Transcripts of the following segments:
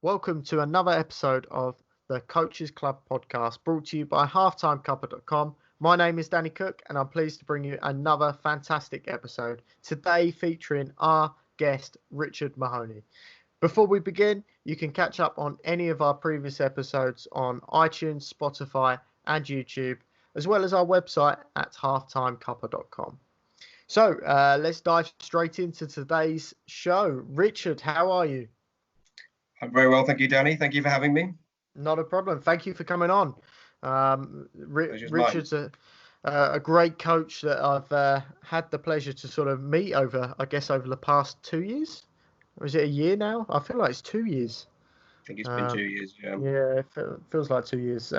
Welcome to another episode of the Coaches Club podcast brought to you by halftimecuppa.com. My name is Danny Cook and I'm pleased to bring you another fantastic episode, today featuring our guest, Richard Mahoney. Before we begin, you can catch up on any of our previous episodes on iTunes, Spotify and YouTube, as well as our website at halftimecuppa.com. So let's dive straight into today's show. Richard, how are you? I'm very well, thank you, Danny. Thank you for having me. Not a problem. Thank you for coming on. Richard's a great coach that I've had the pleasure to sort of meet over the past 2 years. Or is it a year now? I feel like it's 2 years. I think it's been 2 years, yeah. Yeah, it feels like 2 years.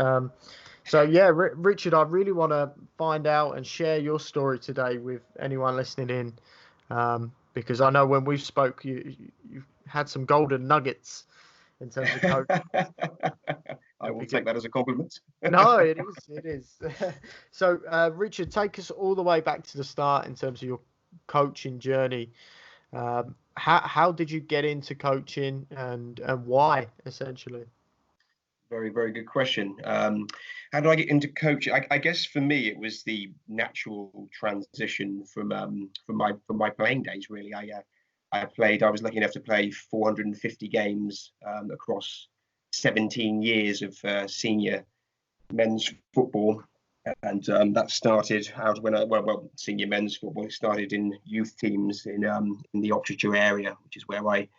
Richard, I really want to find out and share your story today with anyone listening in, because I know when we spoke, you've had some golden nuggets in terms of coaching. I will take that as a compliment. No, it is. So, Richard, take us all the way back to the start in terms of your coaching journey. How did you get into coaching and why, essentially? Very, very good question. How did I get into coaching? I guess for me, it was the natural transition from my playing days. Really, I was lucky enough to play 450 games across 17 years of senior men's football, and that started out when senior men's football started in youth teams in the Oxfordshire area, which is where I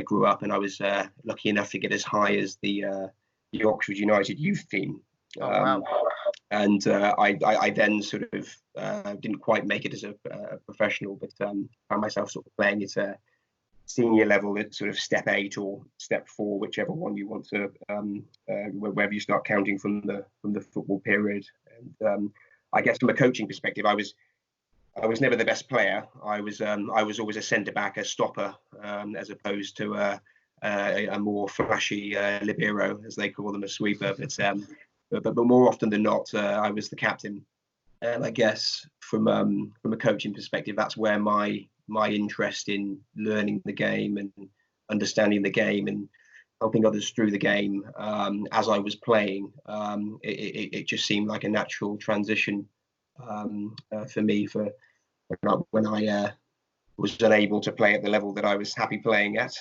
grew up, and I was lucky enough to get as high as the Oxford United youth team. Oh, wow. And I then sort of didn't quite make it as a professional, but found myself sort of playing at a senior level at sort of step 8 or step 4, whichever one you want to, wherever you start counting from the football period. And I guess from a coaching perspective, I was never the best player. I was always a centre back, a stopper, as opposed to a more flashy libero, as they call them, a sweeper. But more often than not, I was the captain. And I guess from a coaching perspective, that's where my interest in learning the game and understanding the game and helping others through the game as I was playing, it just seemed like a natural transition for me when I was unable to play at the level that I was happy playing at.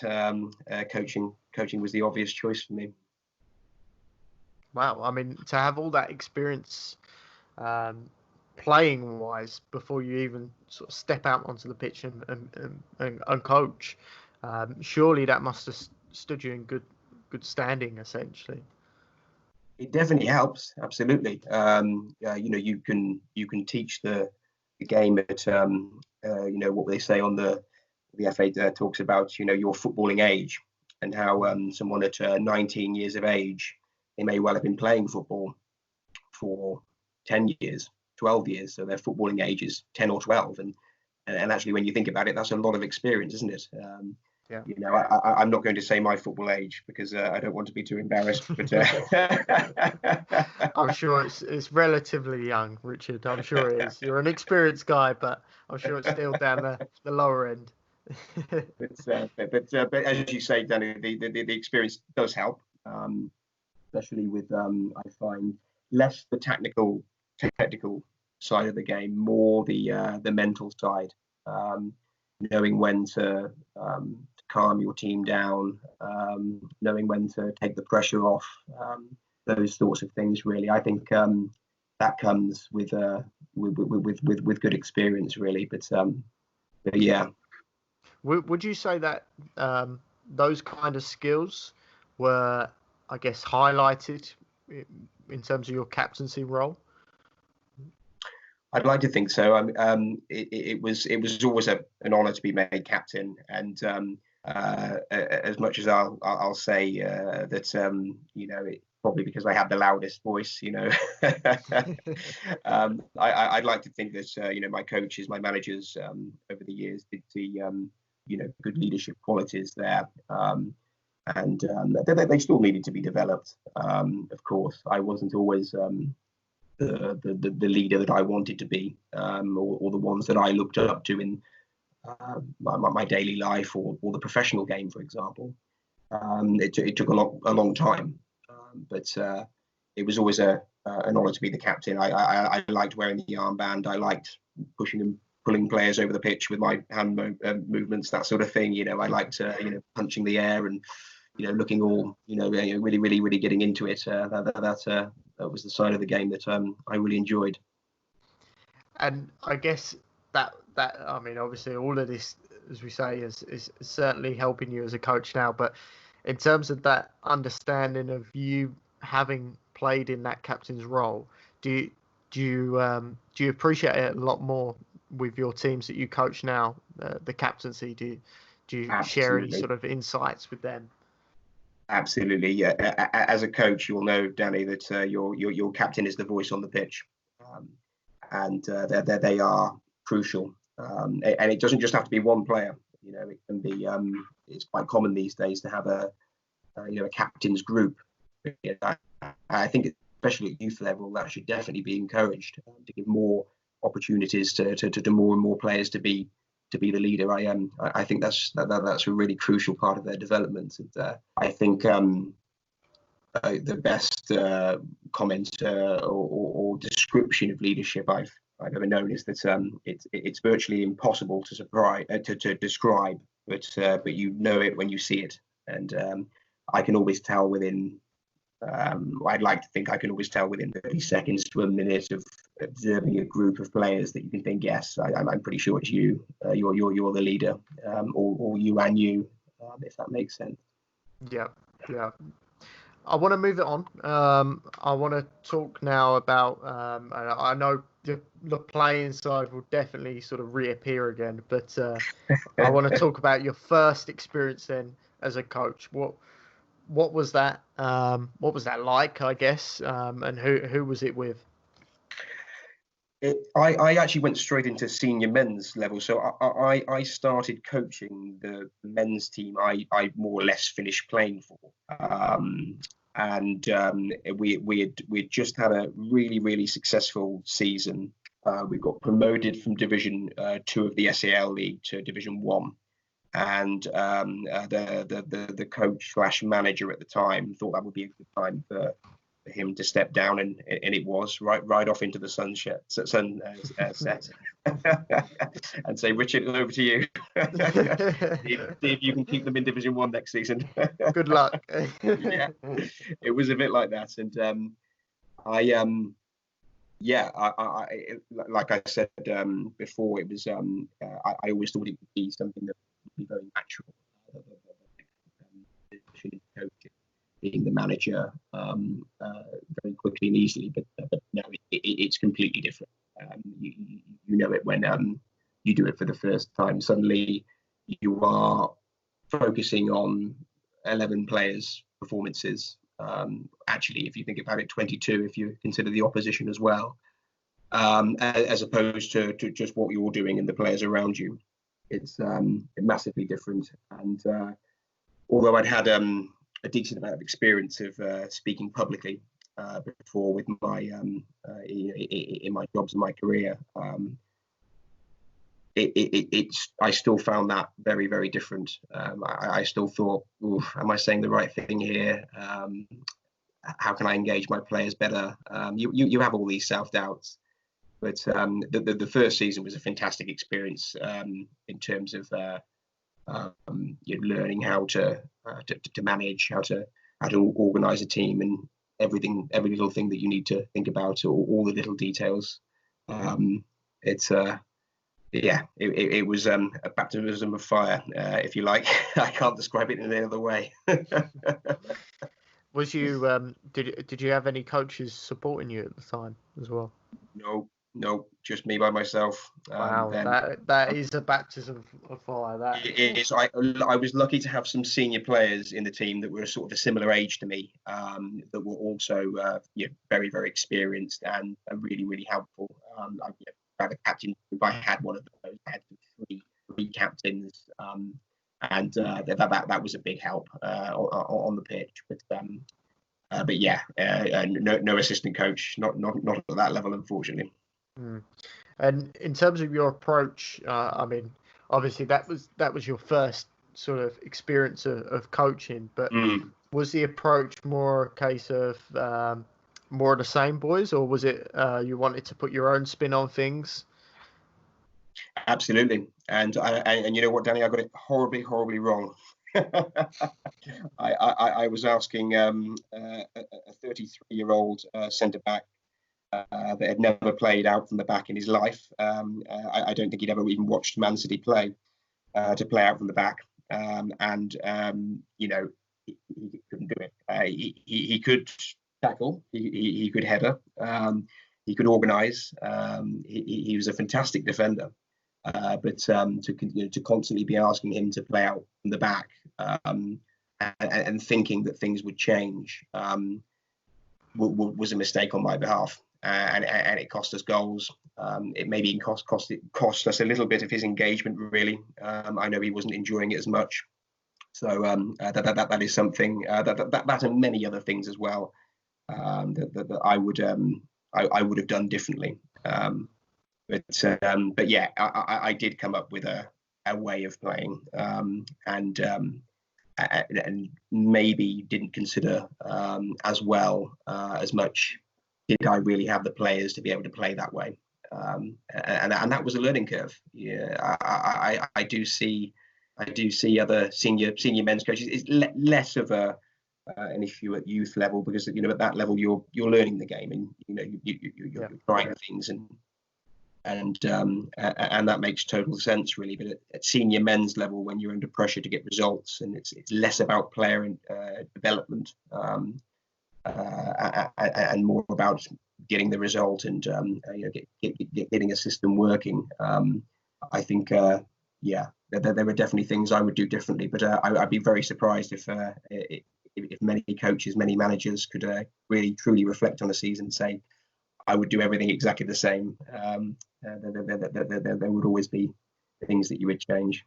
Coaching was the obvious choice for me. Wow, I mean, to have all that experience playing wise before you even sort of step out onto the pitch and coach, surely that must have stood you in good standing, essentially. It definitely helps, absolutely. You can teach the game at what they say on the FA talks about your footballing age, and how someone at 19 years of age, they may well have been playing football for 10 years, 12 years. So their footballing age is 10 or 12. And actually, when you think about it, that's a lot of experience, isn't it? Yeah. I'm not going to say my football age because I don't want to be too embarrassed. But I'm sure it's relatively young, Richard. I'm sure it is. You're an experienced guy, but I'm sure it's still down the lower end. but as you say, Danny, the experience does help. Especially with I find less the technical side of the game, more the mental side. Knowing when to calm your team down, knowing when to take the pressure off, those sorts of things. Really, I think that comes with good experience, really. But yeah. Would you say that those kind of skills were, I guess, highlighted in terms of your captaincy role? I'd like to think so. It was always an honour to be made captain, and as much as I'll say that it, probably because I have the loudest voice, I'd like to think that my coaches, my managers over the years did see good leadership qualities there. And they still needed to be developed. Of course, I wasn't always the leader that I wanted to be, or the ones that I looked up to in my daily life or the professional game, for example. It took a long time, but it was always an honour to be the captain. I liked wearing the armband. I liked pushing and pulling players over the pitch with my hand movements, that sort of thing. I liked punching the air and looking all really getting into it. That was the side of the game that I really enjoyed. And I guess that I mean, obviously all of this, as we say, is certainly helping you as a coach now. But in terms of that understanding of you having played in that captain's role, do you appreciate it a lot more with your teams that you coach now, the captaincy? Do you share any sort of insights with them? Absolutely, yeah. As a coach, you'll know, Danny, that your captain is the voice on the pitch, and they are crucial. And it doesn't just have to be one player. It can be. It's quite common these days to have a captain's group. I think, especially at youth level, that should definitely be encouraged, to give more opportunities to more and more players to be the leader. I think that's a really crucial part of their development. And I think the best comment or description of leadership I've ever known is that it's virtually impossible to describe, but you know it when you see it. And I can always tell within. I'd like to think I can always tell within 30 seconds to a minute of observing a group of players that you can think, yes, I'm pretty sure it's you. You're the leader, or you and you, if that makes sense. Yeah. I want to move it on. I want to talk now about. I know the playing side will definitely sort of reappear again, but I want to talk about your first experience then as a coach. What was that? What was that like, I guess? And who was it with? I actually went straight into senior men's level. So I started coaching the men's team I more or less finished playing for. And we had just had a really successful season. We got promoted from Division 2 of the SAL League to Division 1. And the coach / manager at the time thought that would be a good time for him to step down, and it was right off into the sunset and say, Richard, over to you. see if you can keep them in Division 1 next season. Good luck. Yeah, it was a bit like that. And I like I said before, it was I always thought it would be something that would be very natural. Being the manager very quickly and easily, but no, it's completely different. You know it when you do it for the first time. Suddenly you are focusing on 11 players' performances. Actually, if you think about it, 22 if you consider the opposition as well, as opposed to just what you're doing and the players around you. It's massively different. And although I'd had a decent amount of experience of speaking publicly before with my in my jobs and my career, I still found that very different. I still thought, am I saying the right thing here? How can I engage my players better? You have all these self-doubts, but the first season was a fantastic experience in terms of learning how to manage, how to organize a team, and every little thing that you need to think about, all the little details. It was a baptism of fire, if you like. I can't describe it in any other way. Was you did you have any coaches supporting you at the time as well? No, just me by myself. Wow, that is a baptism of fire. That it is. I was lucky to have some senior players in the team that were sort of a similar age to me, that were also very experienced and really helpful. I had a captain. I had one of those. I had three captains, and that was a big help on the pitch. But yeah, no assistant coach, not at that level, unfortunately. And in terms of your approach, I mean, obviously that was your first sort of experience of coaching, but Mm. was the approach more a case of more of the same, boys, or was it you wanted to put your own spin on things? Absolutely. And you know what, Danny, I got it horribly wrong. I was asking a 33-year-old centre back that had never played out from the back in his life. I don't think he'd ever even watched Man City play, to play out from the back. You know, he couldn't do it. He could tackle, he could header, he could organise. He was a fantastic defender. But to constantly be asking him to play out from the back, and thinking that things would change, was a mistake on my behalf, and it cost us goals. It maybe even cost us a little bit of his engagement. Really, I know he wasn't enjoying it as much. So that is something that and many other things as well, that I would have done differently. But yeah, I did come up with a way of playing, and maybe didn't consider as well as much. Did I really have the players to be able to play that way? And that was a learning curve. Yeah, I do see other senior men's coaches. It's less of an issue at youth level, because at that level you're learning the game, and you're trying things, and that makes total sense, really. But at senior men's level, when you're under pressure to get results, and it's less about player development, and more about getting the result, and getting a system working. I think there were definitely things I would do differently, but I'd be very surprised if many coaches, many managers could really truly reflect on a season and say, I would do everything exactly the same. There would always be things that you would change.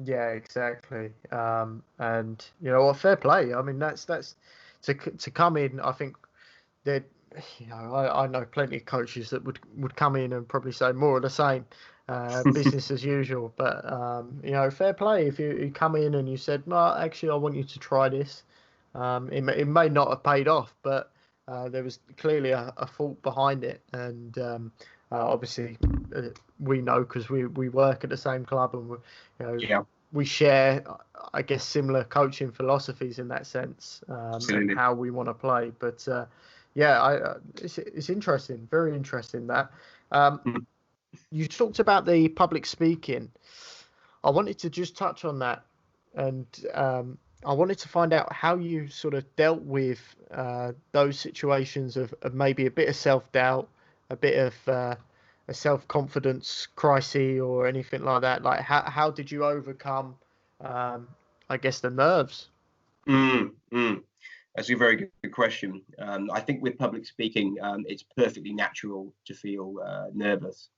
Yeah, exactly. And you know what, fair play. I mean, that's to come in. I think that I know plenty of coaches that would come in and probably say more of the same, business as usual. But fair play if you come in and you said, no, actually, I want you to try this. It may not have paid off, but there was clearly a thought behind it, and obviously we know, because we work at the same club, and we share, I guess, similar coaching philosophies in that sense, and how we want to play. But it's interesting, very interesting that you talked about the public speaking. I wanted to just touch on that, and I wanted to find out how you sort of dealt with those situations of maybe a bit of self-doubt, a bit of a self-confidence crisis, or anything like that. Like, how did you overcome, I guess, the nerves? That's a very good question. I think with public speaking, it's perfectly natural to feel nervous.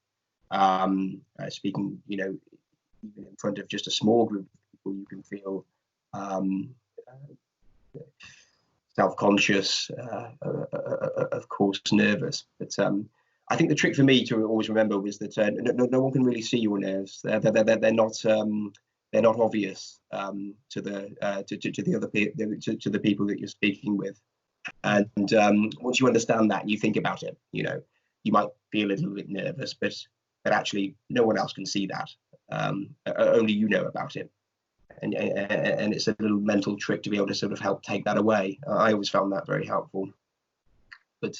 Speaking, even in front of just a small group of people, you can feel self-conscious, of course, nervous. But I think the trick for me to always remember was that no one can really see your nerves. They're not obvious to the other people that you're speaking with. And once you understand that and you think about it, you might feel a little bit nervous, but actually no one else can see that. Only you know about it. And it's a little mental trick to be able to sort of help take that away. I always found that very helpful. But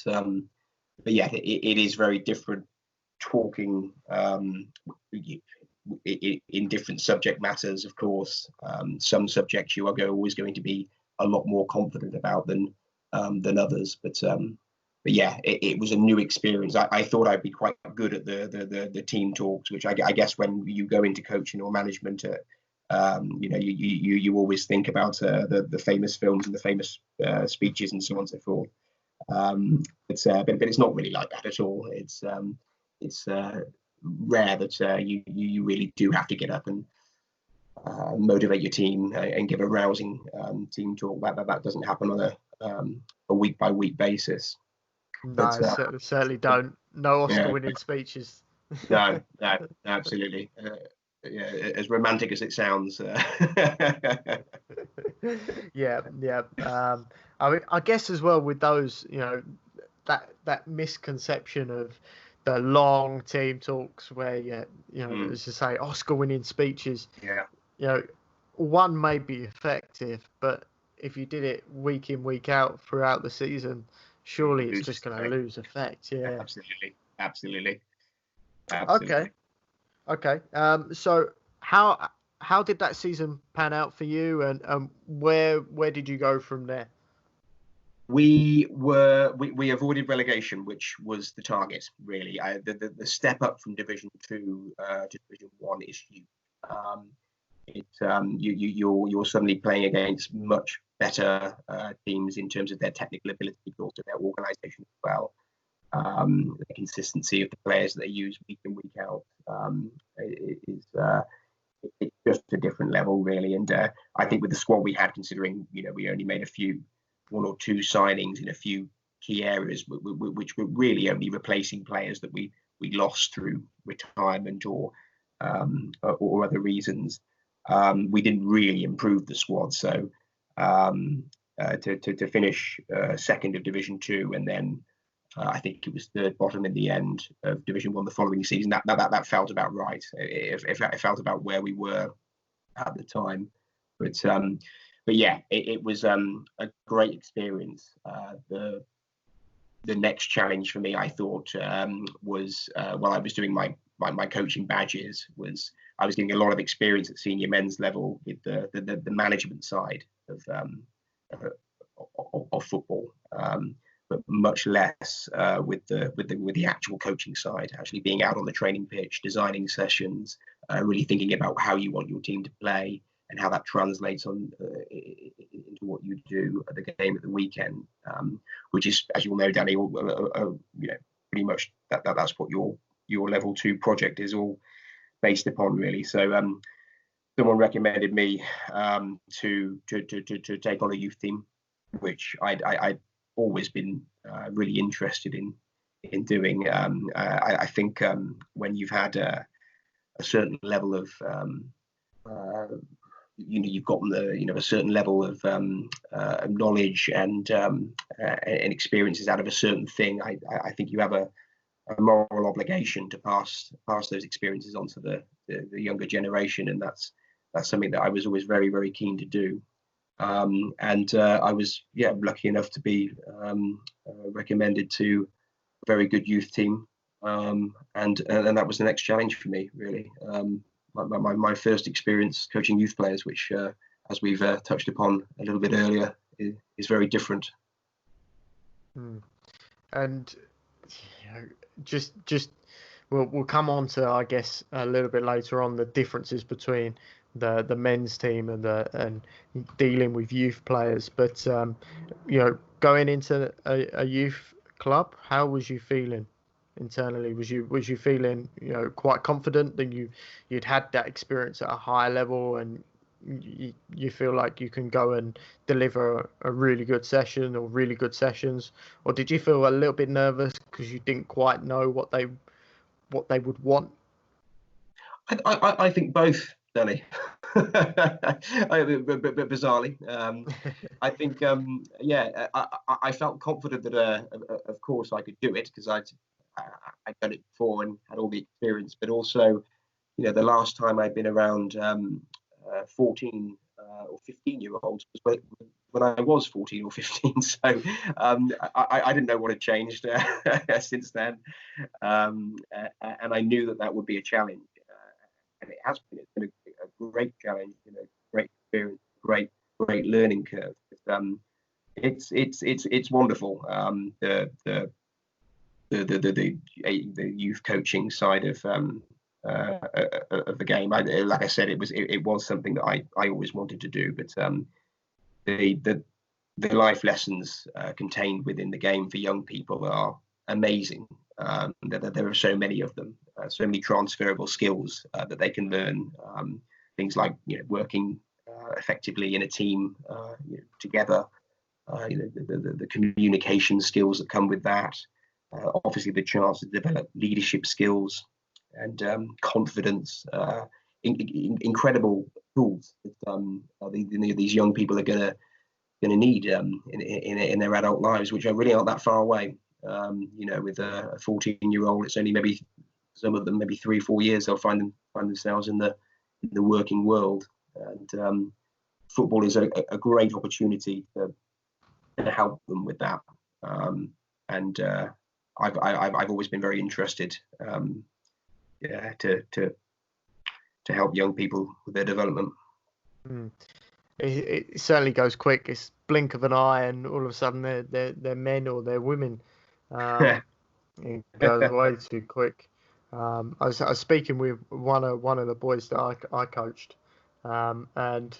yeah, it is very different talking in different subject matters, of course. Some subjects you are always going to be a lot more confident about than others. But yeah, it was a new experience. I thought I'd be quite good at the team talks, which I guess when you go into coaching or management, you always think about the famous films and the famous speeches and so on and so forth. But it's not really like that at all. It's rare that you really do have to get up and motivate your team and give a rousing team talk. That doesn't happen on a week by week basis. No, certainly don't. No Oscar winning speeches. No, absolutely. yeah, as romantic as it sounds. Yeah, yeah. I mean, I guess as well with those, that misconception of the long team talks where as you say, Oscar-winning speeches. Yeah, One may be effective, but if you did it week in, week out throughout the season, surely it's just going to lose effect. Yeah. Absolutely. Okay. So how did that season pan out for you, and where did you go from there? We avoided relegation, which was the target. Really, the step up from Division 2 to Division 1 is huge. You're suddenly playing against much better teams in terms of their technical ability, but also their organisation as well. The consistency of the players that they use week in, week out is it's just a different level, really. And I think with the squad we had, considering we only made one or two signings in a few key areas, which were really only replacing players that we lost through retirement or other reasons. We didn't really improve the squad. So to finish second of Division 2 and then I think it was third bottom in the end of Division 1 the following season, that felt about right. It felt about where we were at the time. But yeah, it was a great experience. The next challenge for me, I thought, was while I was doing my coaching badges, was I was getting a lot of experience at senior men's level with the management side of football, but much less with the actual coaching side, actually being out on the training pitch, designing sessions, really thinking about how you want your team to play and how that translates on into what you do at the game at the weekend, which is, as you all know, Danny, pretty much that's what your level 2 project is all based upon, really. So someone recommended me to take on a youth team, which I'd always been really interested in doing. I think when you've had a certain level of you've gotten a certain level of knowledge and experiences out of a certain thing, I think you have a moral obligation to pass those experiences on to the younger generation, and that's something that I was always very, very keen to do. And I was lucky enough to be recommended to a very good youth team, and that was the next challenge for me, really. My first experience coaching youth players, which as we've touched upon a little bit earlier, is very different. And just we'll come on to, I guess, a little bit later on, the differences between the men's team and dealing with youth players. But going into a youth club, how was you feeling internally? Was you feeling quite confident that you'd had that experience at a high level, and you feel like you can go and deliver a really good session or really good sessions, or did you feel a little bit nervous because you didn't quite know what they would want? I think both, Danny. Bizarrely, I think I felt confident that of course I could do it because I'd done it before and had all the experience, but also the last time I'd been around 14 or 15-year-olds was when I was 14 or 15, so I didn't know what had changed since then, and I knew that would be a challenge, and it has been. It's been a great challenge, great experience, great learning curve. It's wonderful. The youth coaching side of the game. Like I said, it was something that I always wanted to do, but the life lessons contained within the game for young people are amazing. There are so many of them, so many transferable skills that they can learn. Things like working effectively in a team together, the communication skills that come with that. Obviously, the chance to develop leadership skills and confidence incredible tools that these young people are gonna need in their adult lives, which are really aren't that far away. With a 14-year-old, it's only maybe some of them maybe 3-4 years they'll find themselves in the working world, and football is a great opportunity to help them with that. And I've always been very interested to help young people with their development. It certainly goes quick. It's blink of an eye, and all of a sudden they're men or they're women. It goes way too quick. I was speaking with one of the boys that I coached, and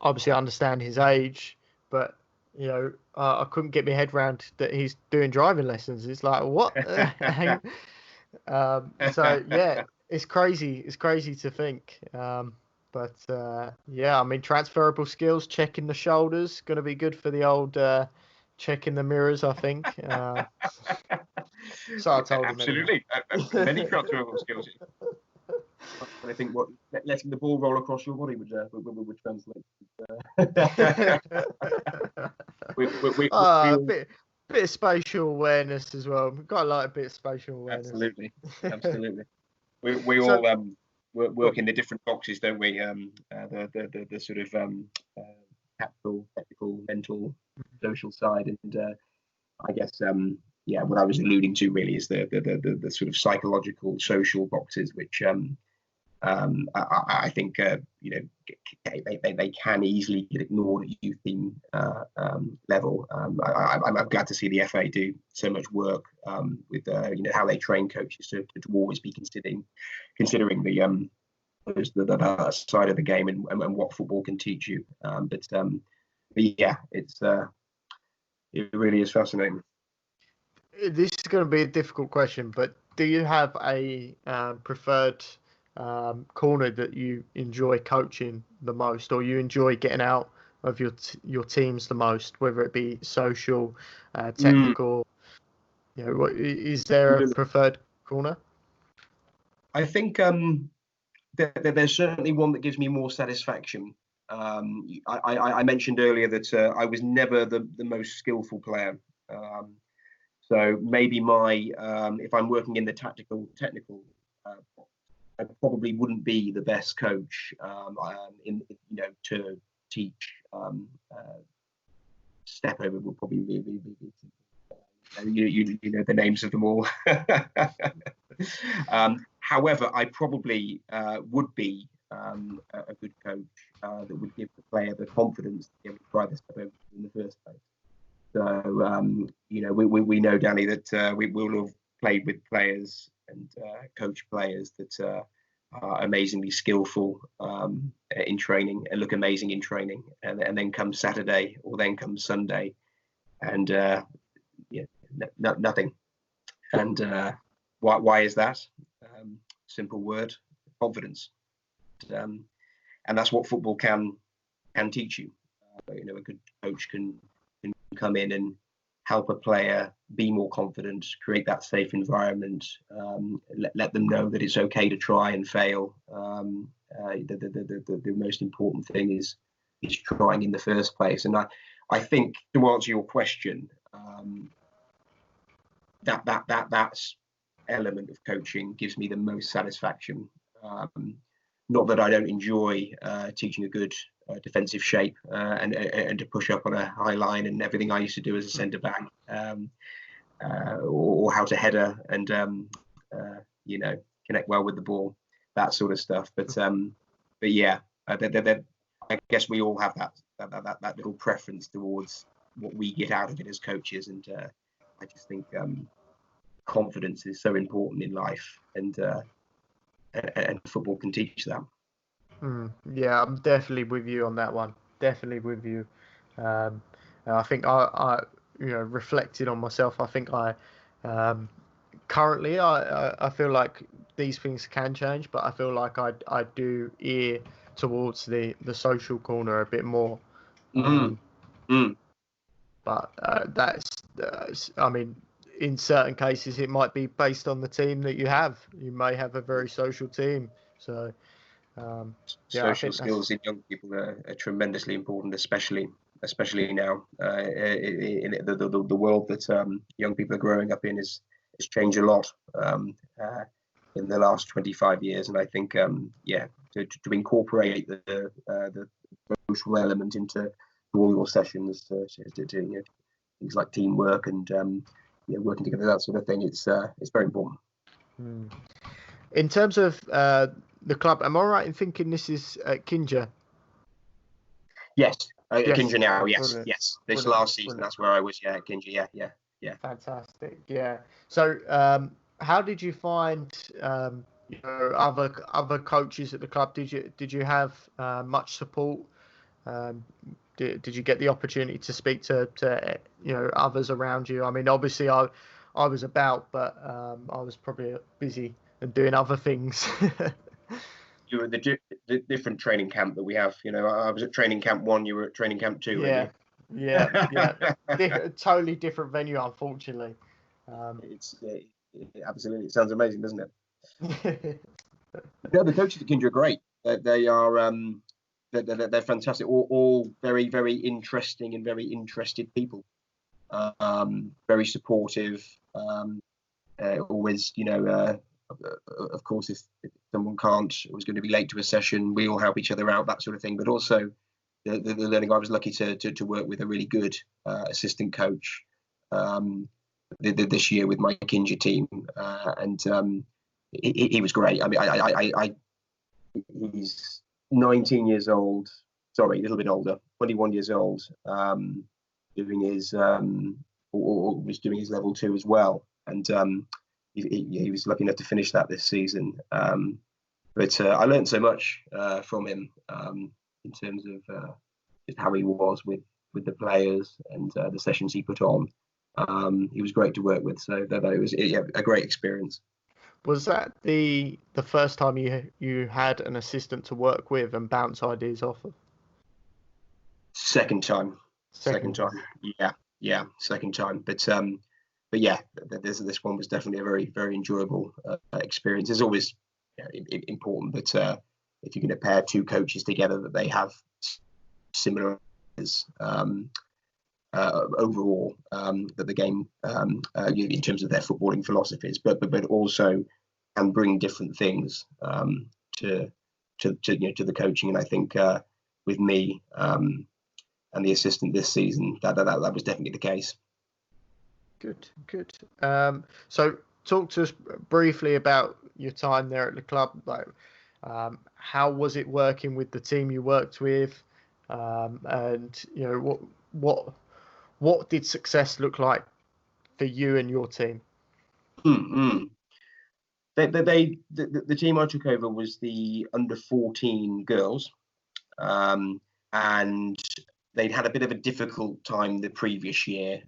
obviously I understand his age, but I couldn't get my head around that he's doing driving lessons. It's like, what? So yeah, it's crazy. It's crazy to think. But yeah, I mean, transferable skills, checking the shoulders, going to be good for the old checking the mirrors, I think. So I told him. Absolutely, many transferable skills. I think letting the ball roll across your body would translate. Bit of spatial awareness as well. We've got to like a bit of spatial awareness. Absolutely. We all work in the different boxes, don't we? The sort of tactical, technical, mental, social side, and I guess what I was alluding to really is the sort of psychological, social boxes, which I think they can easily get ignored at youth team level. I'm glad to see the FA do so much work with how they train coaches to always be considering the side of the game and what football can teach you. But yeah, it really is fascinating. This is going to be a difficult question, but do you have a preferred corner that you enjoy coaching the most, or you enjoy getting out of your teams the most, whether it be social, technical? Is there a preferred corner? I think there's certainly one that gives me more satisfaction. I mentioned earlier that I was never the most skillful player. So maybe if I'm working in the technical, I probably wouldn't be the best coach to teach. Step over will probably be you know the names of them all. However, I probably would be a good coach that would give the player the confidence to be able to try the step over in the first place. So we know, Danny, that we will have played with players and coach players that are amazingly skillful in training and look amazing in training, and then come Saturday or then come Sunday, and nothing. And why is that? Simple word: confidence. And that's what football can teach you. A good coach can come in and help a player be more confident, create that safe environment, let them know that it's okay to try and fail. The most important thing is trying in the first place. And I think, to answer your question, that's element of coaching gives me the most satisfaction. Not that I don't enjoy teaching a good defensive shape and to push up on a high line and everything I used to do as a centre back, or how to header and connect well with the ball, that sort of stuff. But yeah, I guess we all have that little preference towards what we get out of it as coaches, and I just think confidence is so important in life, and football can teach that. Yeah, I'm definitely with you on that one. Definitely with you. I think I reflected on myself. I think I currently I feel like these things can change, but I feel like I do ear towards the social corner a bit more. But that's I mean, in certain cases it might be based on the team that you have. You may have a very social team, so I Social think skills in young people are tremendously important, especially now. In the world that young people are growing up in has changed a lot in the last 25 years, and I think to incorporate the social element into all your sessions, to things like teamwork and working together, that sort of thing, it's very important. In terms of the club, am I right in thinking this is at Kinja? Yes, yes. Kinja now. Yes, Brilliant. This Brilliant. last season, that's where I was. Yeah, at Kinja. Yeah. Fantastic. Yeah. So, how did you find other coaches at the club? Did you have much support? Did you get the opportunity to speak to others around you? I mean, obviously I was about, but I was probably busy and doing other things. You were the different training camp that we have. I was at training camp 1. You were at training camp 2. Yeah. Totally different venue, unfortunately. It's absolutely. It sounds amazing, doesn't it? The coaches at Kindred are great. They are they're fantastic. All very, very interesting and very interested people. Very supportive. Always, of course, if someone was going to be late to a session, we all help each other out, that sort of thing. But also, the learning. I was lucky to work with a really good assistant coach this year with my Kinja team, and he was great. I mean, he's 19 years old. Sorry, a little bit older, 21 years old, doing his or was doing his level 2 as well, and he was lucky enough to finish that this season. But I learned so much from him in terms of just how he was with the players and the sessions he put on. He was great to work with, so that it was a great experience. Was that the first time you had an assistant to work with and bounce ideas off of? Second time. Yeah, second time. But yeah, this one was definitely a very, very enjoyable experience. It's always important that if you're going to pair 2 coaches together, that they have similar overall, that the game in terms of their footballing philosophies, but also can bring different things to the coaching. And I think with me and the assistant this season, that was definitely the case. Good. So talk to us briefly about your time there at the club. Like, how was it working with the team you worked with, and what did success look like for you and your team? The team I took over was the under 14 girls, and they'd had a bit of a difficult time the previous year,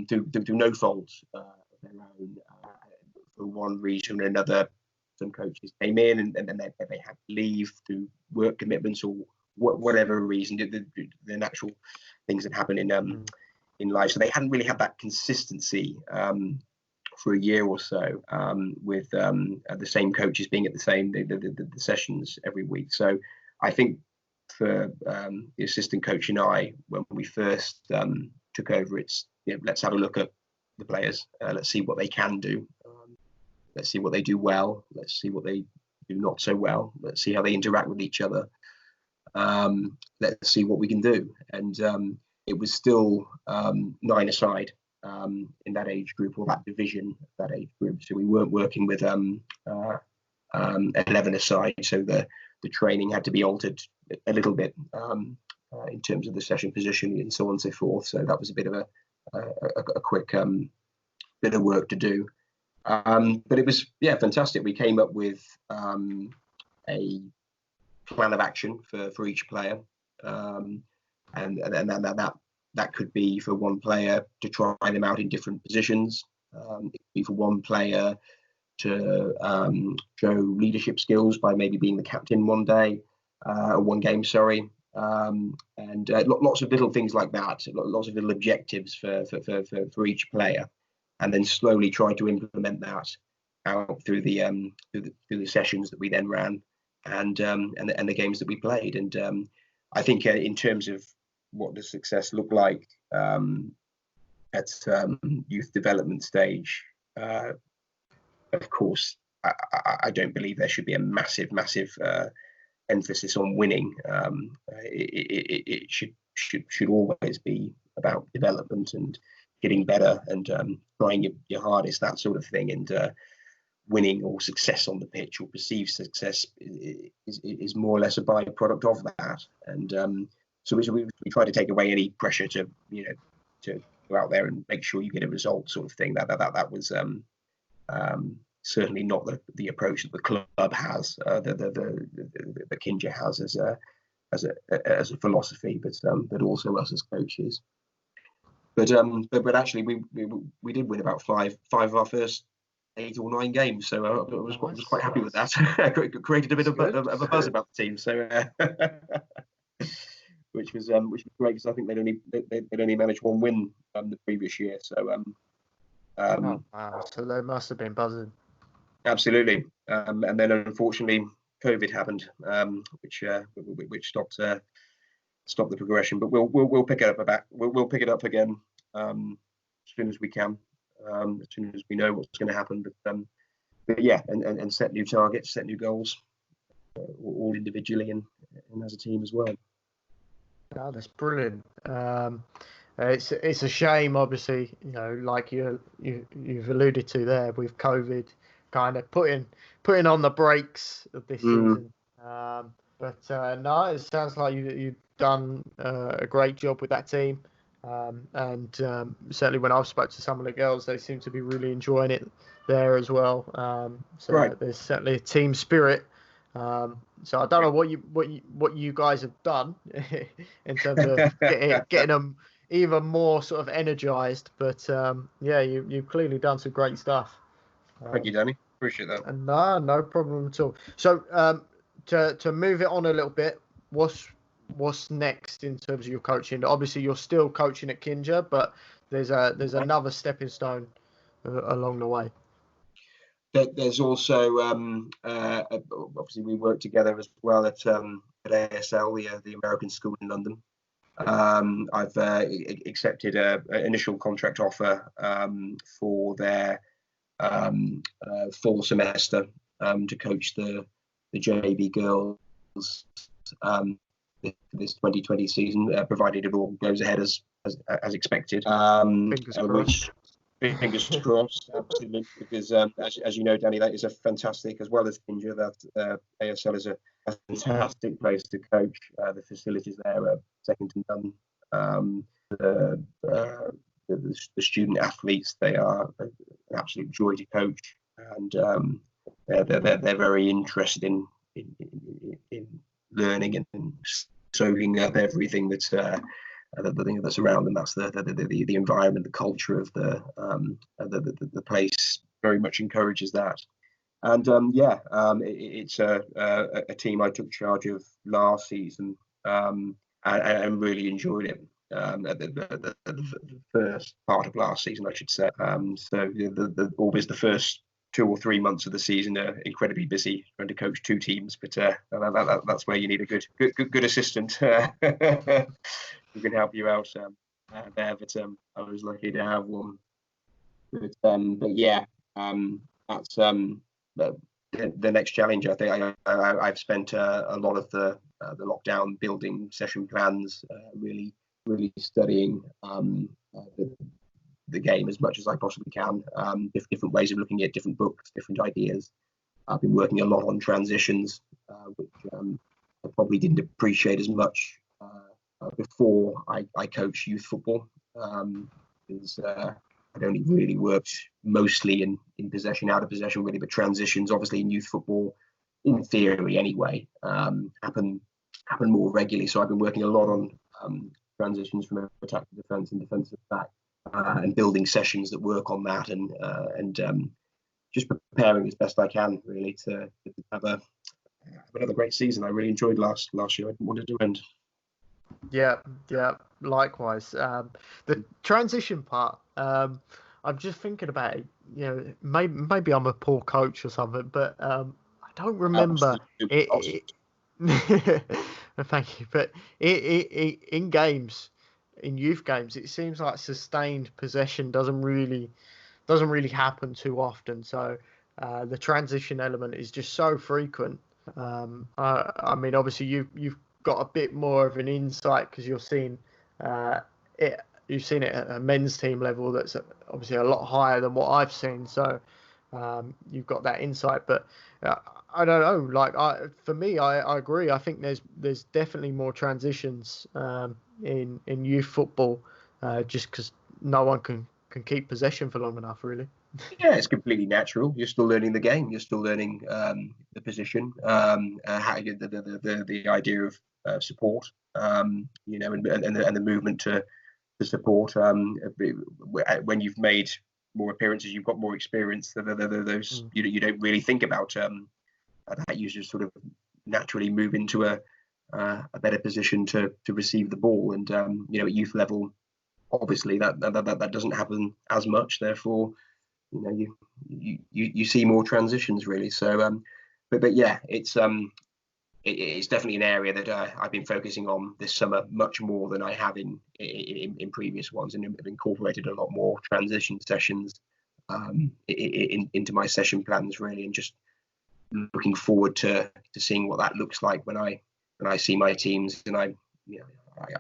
through no fault of their own. For one reason or another, some coaches came in and they had to leave through work commitments or whatever reason, the natural things that happen in life. So they hadn't really had that consistency for a year or so, with the same coaches being at the sessions every week. So I think for the assistant coach and I, when we first took over, it's let's have a look at the players. Let's see what they can do. Let's see what they do well. Let's see what they do not so well. Let's see how they interact with each other. Let's see what we can do. And it was still 9-a-side in that age group, or that division, that age group. So we weren't working with 11-a-side. So the training had to be altered a little bit in terms of the session positioning and so on and so forth. So that was a bit of a quick bit of work to do. But it was fantastic. We came up with a plan of action for each player, and that could be for one player to try them out in different positions. It could be for one player to show leadership skills by maybe being the captain one day, one game, and lots of little things like that. Lots of little objectives for each player. and then slowly tried to implement that out through the sessions that we then ran, and the games that we played. And I think in terms of what does success look like at youth development stage, of course, I don't believe there should be a massive emphasis on winning. It should always be about development and getting better and trying your hardest, that sort of thing. And winning or success on the pitch or perceived success is more or less a byproduct of that. And so we try to take away any pressure to go out there and make sure you get a result, sort of thing. That was certainly not the approach that the club has, the Kinja has as a philosophy, but also us as coaches. But actually, we did win about five of our first 8 or 9 games, so I was quite happy with that. Created a bit of a buzz about the team, so which was great, because I think they'd only managed 1 win the previous year. So oh, wow. So they must have been buzzing. Absolutely. And then unfortunately COVID happened, which stopped the progression. But we'll pick it up we'll pick it up again as soon as we can, as soon as we know what's going to happen. But yeah, and set new targets, set new goals, all individually and as a team as well. Oh, that's brilliant. It's a shame, obviously, like you've alluded to there, with COVID kind of putting on the brakes of this season. But no, it sounds like you've done a great job with that team. And certainly when I've spoke to some of the girls, they seem to be really enjoying it there as well. So right. There's certainly a team spirit. So I don't know what you guys have done in terms of getting them even more sort of energized, but yeah, you've clearly done some great stuff. Thank you, Danny. Appreciate that. And no problem at all. So to move it on a little bit, what's next in terms of your coaching? Obviously, you're still coaching at Kinja, but there's another stepping stone along the way. There's also obviously we work together as well at ASL, the American School in London. I've accepted an initial contract offer for their fall semester to coach the JV girls this 2020 season, provided it all goes ahead as expected. Fingers crossed, absolutely, because as you know, Danny, that is a fantastic, as well as Kinja, that ASL is a fantastic place to coach. The facilities there are second to none. The student athletes, they are an absolute joy to coach, and they're very interested in learning and soaking up everything that's the thing that's around them. That's the environment, the culture of the place very much encourages that. And it's a team I took charge of last season, and really enjoyed it. At the first part of last season, I should say. So always the first 2 or 3 months of the season are incredibly busy trying to coach 2 teams, but that's where you need a good assistant who can help you out there. But I was lucky to have one. But yeah, that's the next challenge. I think I've spent a lot of the lockdown building session plans, really studying the game as much as I possibly can. Different ways of looking at different books, different ideas. I've been working a lot on transitions, which I probably didn't appreciate as much before I coached youth football. Because I'd only really worked mostly in possession, out of possession, really, but transitions, obviously in youth football, in theory anyway, happen more regularly. So I've been working a lot on transitions from attack to defence and defence to attack, and building sessions that work on that, and just preparing as best I can, really, to have another great season. I really enjoyed last year. I didn't want it to end. Yeah, likewise. The transition part, I I'm just thinking about it. You know, maybe I'm a poor coach or something, but I don't remember it. Thank you, but in games, in youth games, it seems like sustained possession doesn't really happen too often. So the transition element is just so frequent. I mean, obviously you've got a bit more of an insight because you're seeing it. You've seen it at a men's team level that's obviously a lot higher than what I've seen. So you've got that insight. But I don't know. Like for me, I agree. I think there's definitely more transitions in youth football, just because no one can keep possession for long enough, really. Yeah, it's completely natural. You're still learning the game. You're still learning the position, how the idea of support, you know, and the movement to support. When you've made more appearances, you've got more experience. Those you don't really think about that. You just sort of naturally move into a better position to receive the ball. And you know, at youth level, obviously that doesn't happen as much. Therefore, you know, you see more transitions really. So but yeah, it's definitely an area that I've been focusing on this summer much more than I have in previous ones, and have incorporated a lot more transition sessions into my session plans really, and just looking forward to seeing what that looks like when I see my teams, and I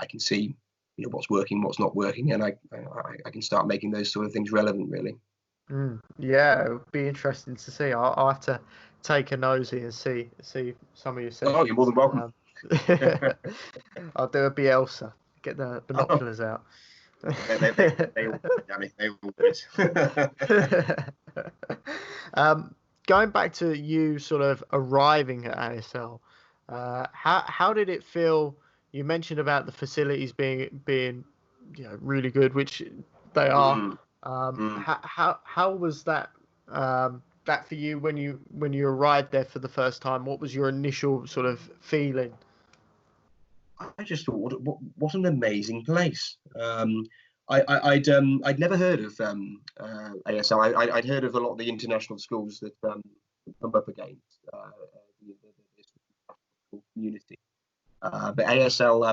can see, you know, what's working, what's not working, and I can start making those sort of things relevant really. Yeah, it would be interesting to see. I'll have to take a nosy and see some of your sessions. Oh, you're more than welcome. I'll do a Bielsa. Get the binoculars out. They all going back to you sort of arriving at ASL, how did it feel? You mentioned about the facilities being you know, really good, which they are. How was that that for you when you arrived there for the first time? What was your initial sort of feeling? I just thought, what an amazing place. I'd never heard of ASL. I'd heard of a lot of the international schools that come up against the community, but ASL,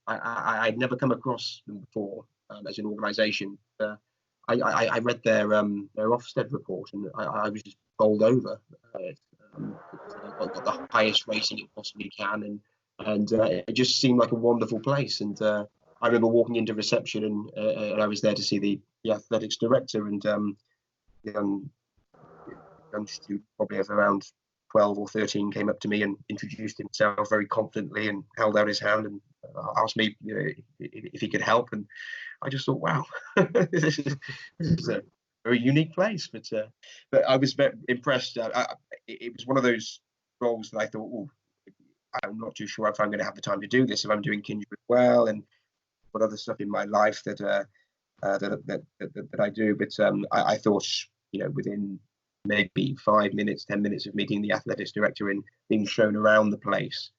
I'd never come across them before as an organisation. I read their Ofsted report, and I was just bowled over. It's got the highest rating it possibly can, and it just seemed like a wonderful place. And I remember walking into reception, and I was there to see the athletics director, and young student, probably of around 12 or 13, came up to me and introduced himself very confidently and held out his hand and asked me, you know, if he could help. And I just thought, wow, this is a very unique place. But I was very impressed. It was one of those roles that I thought, oh, I'm not too sure if I'm going to have the time to do this, if I'm doing kindred well, and what other stuff in my life that I do. But I thought, you know, within maybe 5 minutes, 10 minutes of meeting the athletics director and being shown around the place,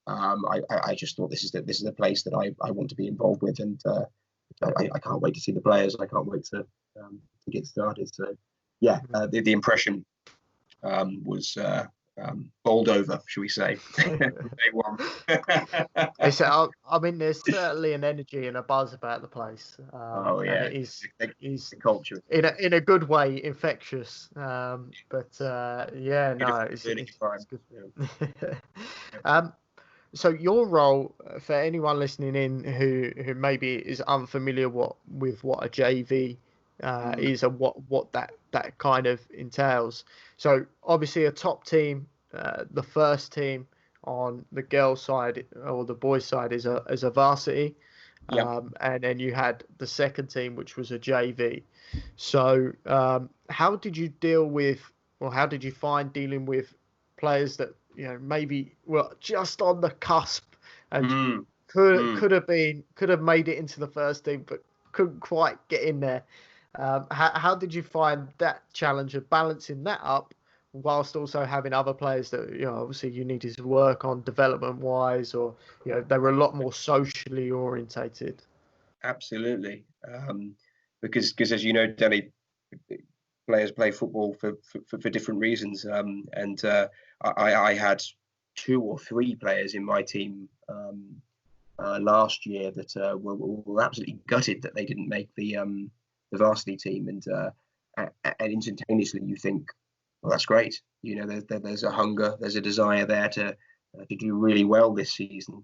I just thought this is a place that I want to be involved with, and I can't wait to see the players. I can't wait to get started. So yeah, the impression was bowled over, shall we say? Day one. I mean, there's certainly an energy and a buzz about the place. Oh yeah, and it is the culture in a good way, infectious. But yeah, no, it's good. So your role, for anyone listening in who maybe is unfamiliar with what a JV is and what that kind of entails. So obviously a top team, the first team on the girls' side or the boys' side is a varsity, and then you had the second team, which was a JV. So how did you deal with, or how did you find dealing with players that, you know, maybe were just on the cusp and could have made it into the first team but couldn't quite get in there? How did you find that challenge of balancing that up whilst also having other players that, you know, obviously you needed to work on development wise, or, you know, they were a lot more socially orientated? Absolutely, because as you know, Danny, players play football for different reasons. I had 2 or 3 players in my team last year that were absolutely gutted that they didn't make the varsity team, and instantaneously you think, well, that's great. There's a hunger, there's a desire there to do really well this season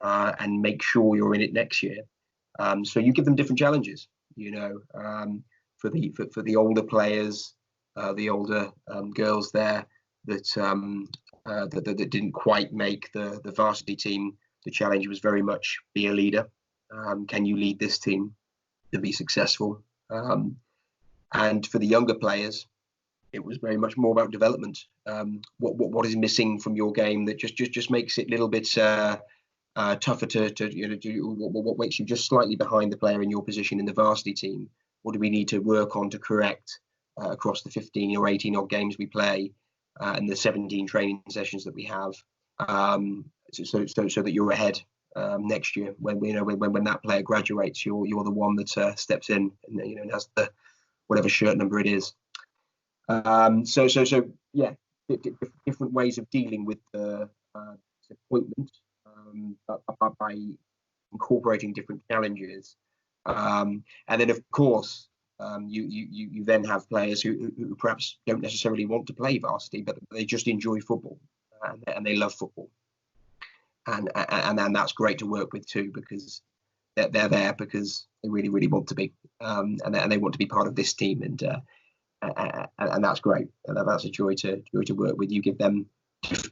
and make sure you're in it next year. So you give them different challenges. For the older players, the older girls there that didn't quite make the varsity team, the challenge was very much be a leader. Can you lead this team to be successful? And for the younger players, it was very much more about development. What is missing from your game that just makes it a little bit tougher to do? What makes you just slightly behind the player in your position in the varsity team? What do we need to work on to correct across the 15 or 18 odd games we play and the 17 training sessions that we have, so that you're ahead next year when that player graduates, you're the one that steps in and has the whatever shirt number it is. Yeah, different ways of dealing with the disappointment by incorporating different challenges. And then, of course, you then have players who perhaps don't necessarily want to play varsity, but they just enjoy football and they love football. And that's great to work with too, because they're there because they really, really want to be, and they want to be part of this team, and that's great. And that's a joy to work with. You give them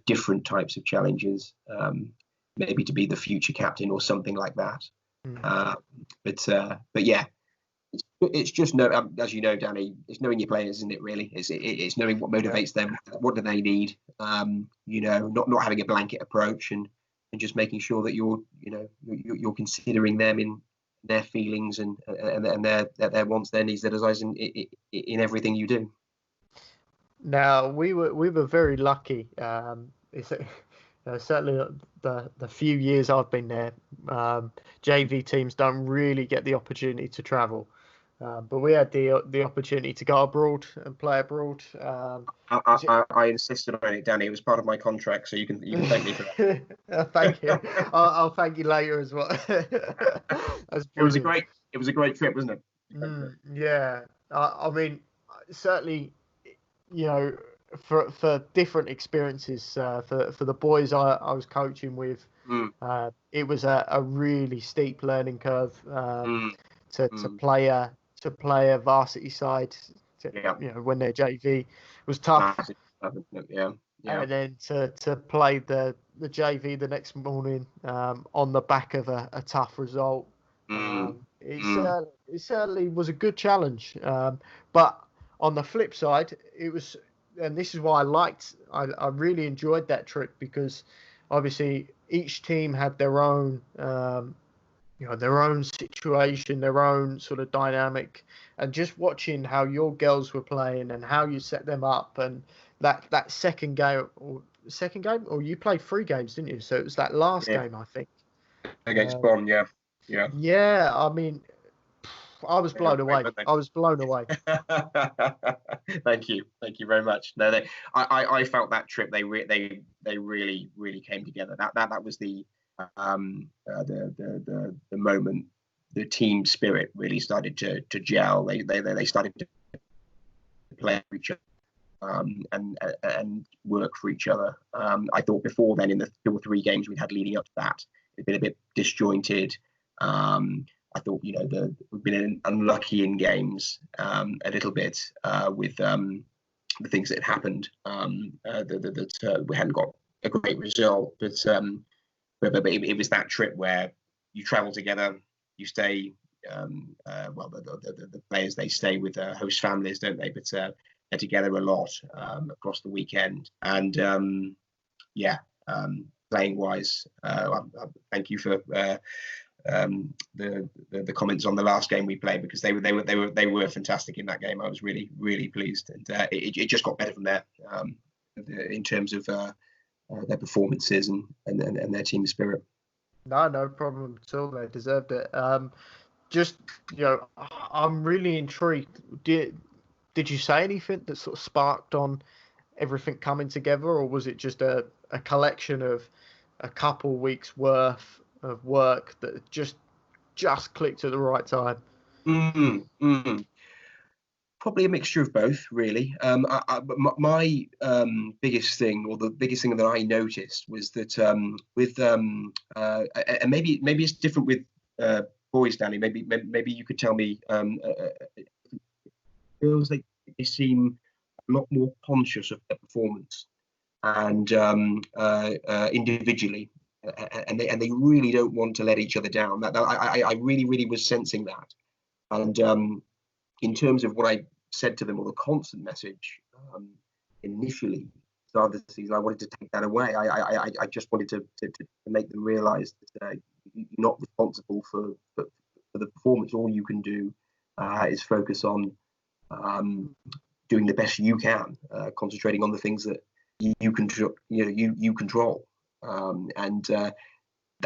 different types of challenges, maybe to be the future captain or something like that. But yeah, it's just as you know, Danny, it's knowing your players, isn't it? Really, it's knowing what motivates them, what do they need. Not having a blanket approach, and just making sure that you're considering them in their feelings and their wants, their needs, their desires in everything you do. Now we were very lucky. Certainly the few years I've been there, JV teams don't really get the opportunity to travel, but we had the opportunity to go abroad and play abroad. I insisted on it, Danny. It was part of my contract, so you can thank me for that. Thank you. I'll thank you later as well. It was a great trip, wasn't it? Yeah, I mean, certainly, for different experiences, for the boys I was coaching with, it was a really steep learning curve to play a varsity side. When they're JV was tough. Yeah. And then to play the JV the next morning on the back of a tough result, it certainly was a good challenge. But on the flip side, it was. And this is why I really enjoyed that trip, because obviously each team had their own, their own situation, their own sort of dynamic, and just watching how your girls were playing and how you set them up, and that second game, or you played 3 games, didn't you? So it was that last game, I think. Against Bonn, yeah. Yeah, I mean, I was blown away. Thank you very much. No, I felt that trip they really, really came together. That was the moment the team spirit really started to gel. They started to play for each other and work for each other. I thought before then, in the 2 or 3 games we'd had leading up to that, it'd been a bit disjointed. I thought, we've been unlucky in games a little bit with the things that had happened. That we hadn't got a great result, but it was that trip where you travel together, you stay. The players, they stay with their host families, don't they? But they're together a lot across the weekend, and playing wise, thank you for. The comments on the last game we played, because they were fantastic in that game. I was really, really pleased, and it just got better from there in terms of their performances and their team spirit. No problem at all. They deserved it. I'm really intrigued. did you say anything that sort of sparked on everything coming together, or was it just a collection of a couple weeks worth of work that just clicked at the right time? Probably a mixture of both, really. My biggest thing, or the biggest thing that I noticed, was that and maybe it's different with boys, Danny. Maybe you could tell me. It feels like they seem a lot more conscious of their performance and individually, and they really don't want to let each other down. I really was sensing that, and in terms of what I said to them, or the constant message initially, start of the season, I wanted to take that away. I just wanted to make them realise that you're not responsible for the performance. All you can do is focus on doing the best you can, concentrating on the things that you control. You control, and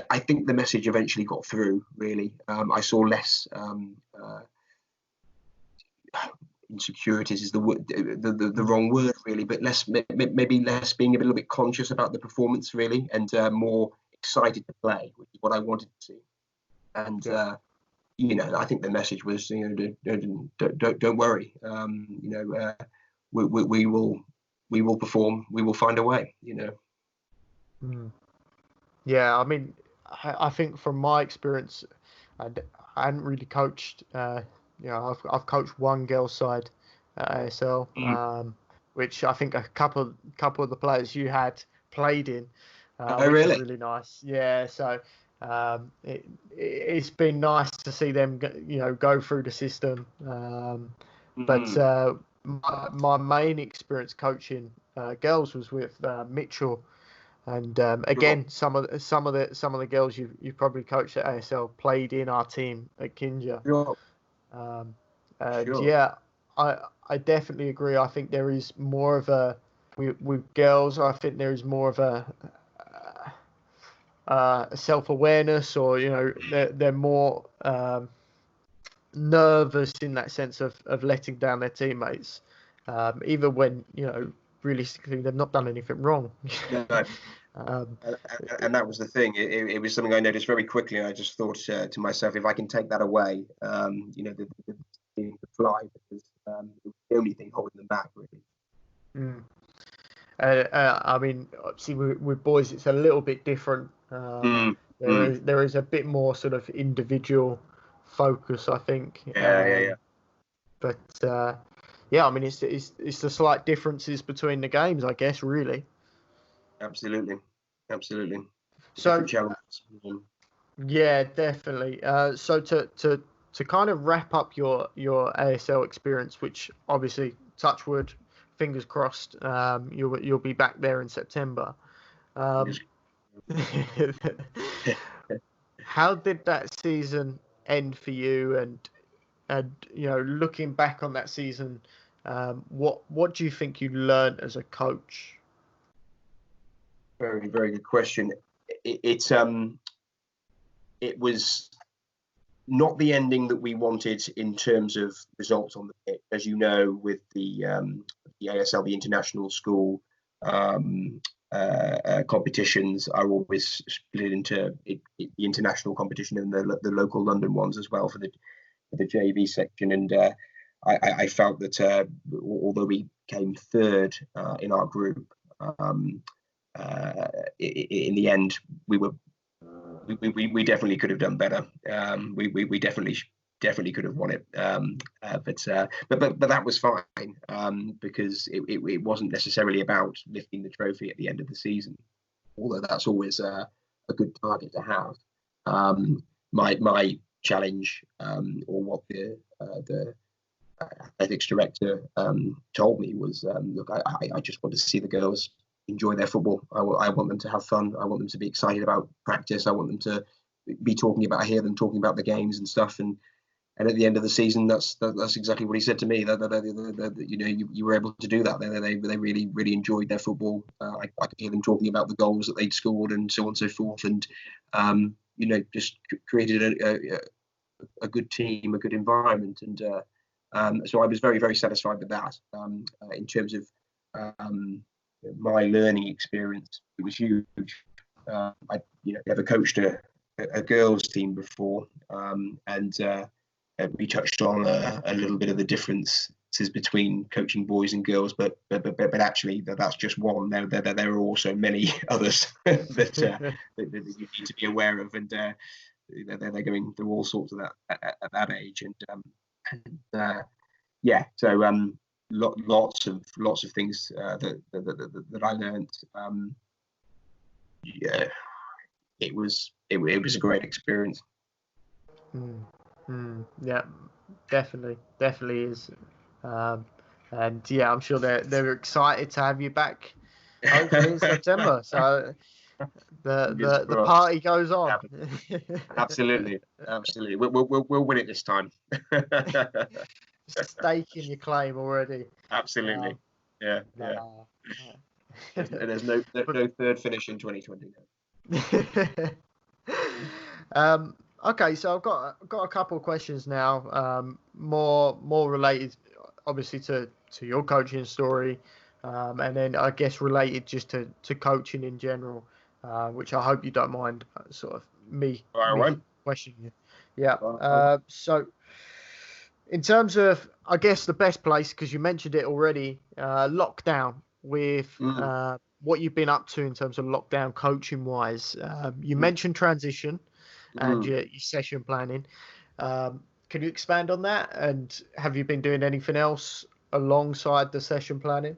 I think the message eventually got through. Really, I saw less. Insecurities is the wrong word, really, but maybe less being a little bit conscious about the performance, really, and more excited to play, which is what I wanted to see. And I think the message was, don't worry, we will perform, we will find a way, Yeah, I mean, I think from my experience, I hadn't really coached. I've coached one girls' side at ASL, which I think a couple of the players you had played in, which really? is really nice. Yeah, so it's been nice to see them, go through the system. But my main experience coaching girls was with Mitchell. And again, some of the girls you probably coached at ASL played in our team at Kinja. Sure. Yeah, I definitely agree. I think there is more of a with girls. I think there is more of a self-awareness, or they're more nervous in that sense of letting down their teammates, even when realistically they've not done anything wrong. No. And that was the thing. It was something I noticed very quickly. I just thought to myself, if I can take that away, the fly, because it was the only thing holding them back, really. I mean, obviously with boys, it's a little bit different. There is a bit more sort of individual focus, I think. Yeah. But I mean, it's the slight differences between the games, I guess, really. Absolutely. So challenges. Yeah, definitely. So to kind of wrap up your ASL experience, which obviously, touch wood, fingers crossed, you'll be back there in September. How did that season end for you? And looking back on that season, what do you think you learned as a coach? Very, very good question. It was not the ending that we wanted in terms of results on the pitch. As you know, with the ASL, the international school competitions are always split into the international competition and the local London ones as well for the JV section. And I felt that although we came third in our group, in the end, we definitely could have done better. We definitely could have won it. But that was fine, because it wasn't necessarily about lifting the trophy at the end of the season, although that's always a good target to have. My challenge, or what the athletics director told me was, look, I just want to see the girls enjoy their football. I want them to have fun. I want them to be excited about practice. I want them to be hear them talking about the games and stuff. And at the end of the season, that's exactly what he said to me. That you were able to do that. They really enjoyed their football. I could hear them talking about the goals that they'd scored and so on and so forth. And just created a good team, a good environment. And So I was very, very satisfied with that. In terms of my learning experience, it was huge. I never coached a girls team before, and we touched on a little bit of the differences between coaching boys and girls, but actually that's just one. There are also many others that you need to be aware of, and they're going through all sorts of that at that age, yeah. So lots of things that I learned. Yeah, it was a great experience. Yeah, definitely is. And yeah, I'm sure they're excited to have you back, hopefully in September. So the party goes on. Absolutely. We'll win it this time. Staking your claim already. Absolutely. Yeah. There's no third finish in 2020. Okay, so I've got a couple of questions now, more related, obviously, to your coaching story, and then I guess related just to coaching in general, which I hope you don't mind, sort of me questioning you. Yeah. So in terms of, I guess, the best place, because you mentioned it already, lockdown with what you've been up to in terms of lockdown coaching wise. You mentioned transition and your session planning. Can you expand on that? And have you been doing anything else alongside the session planning?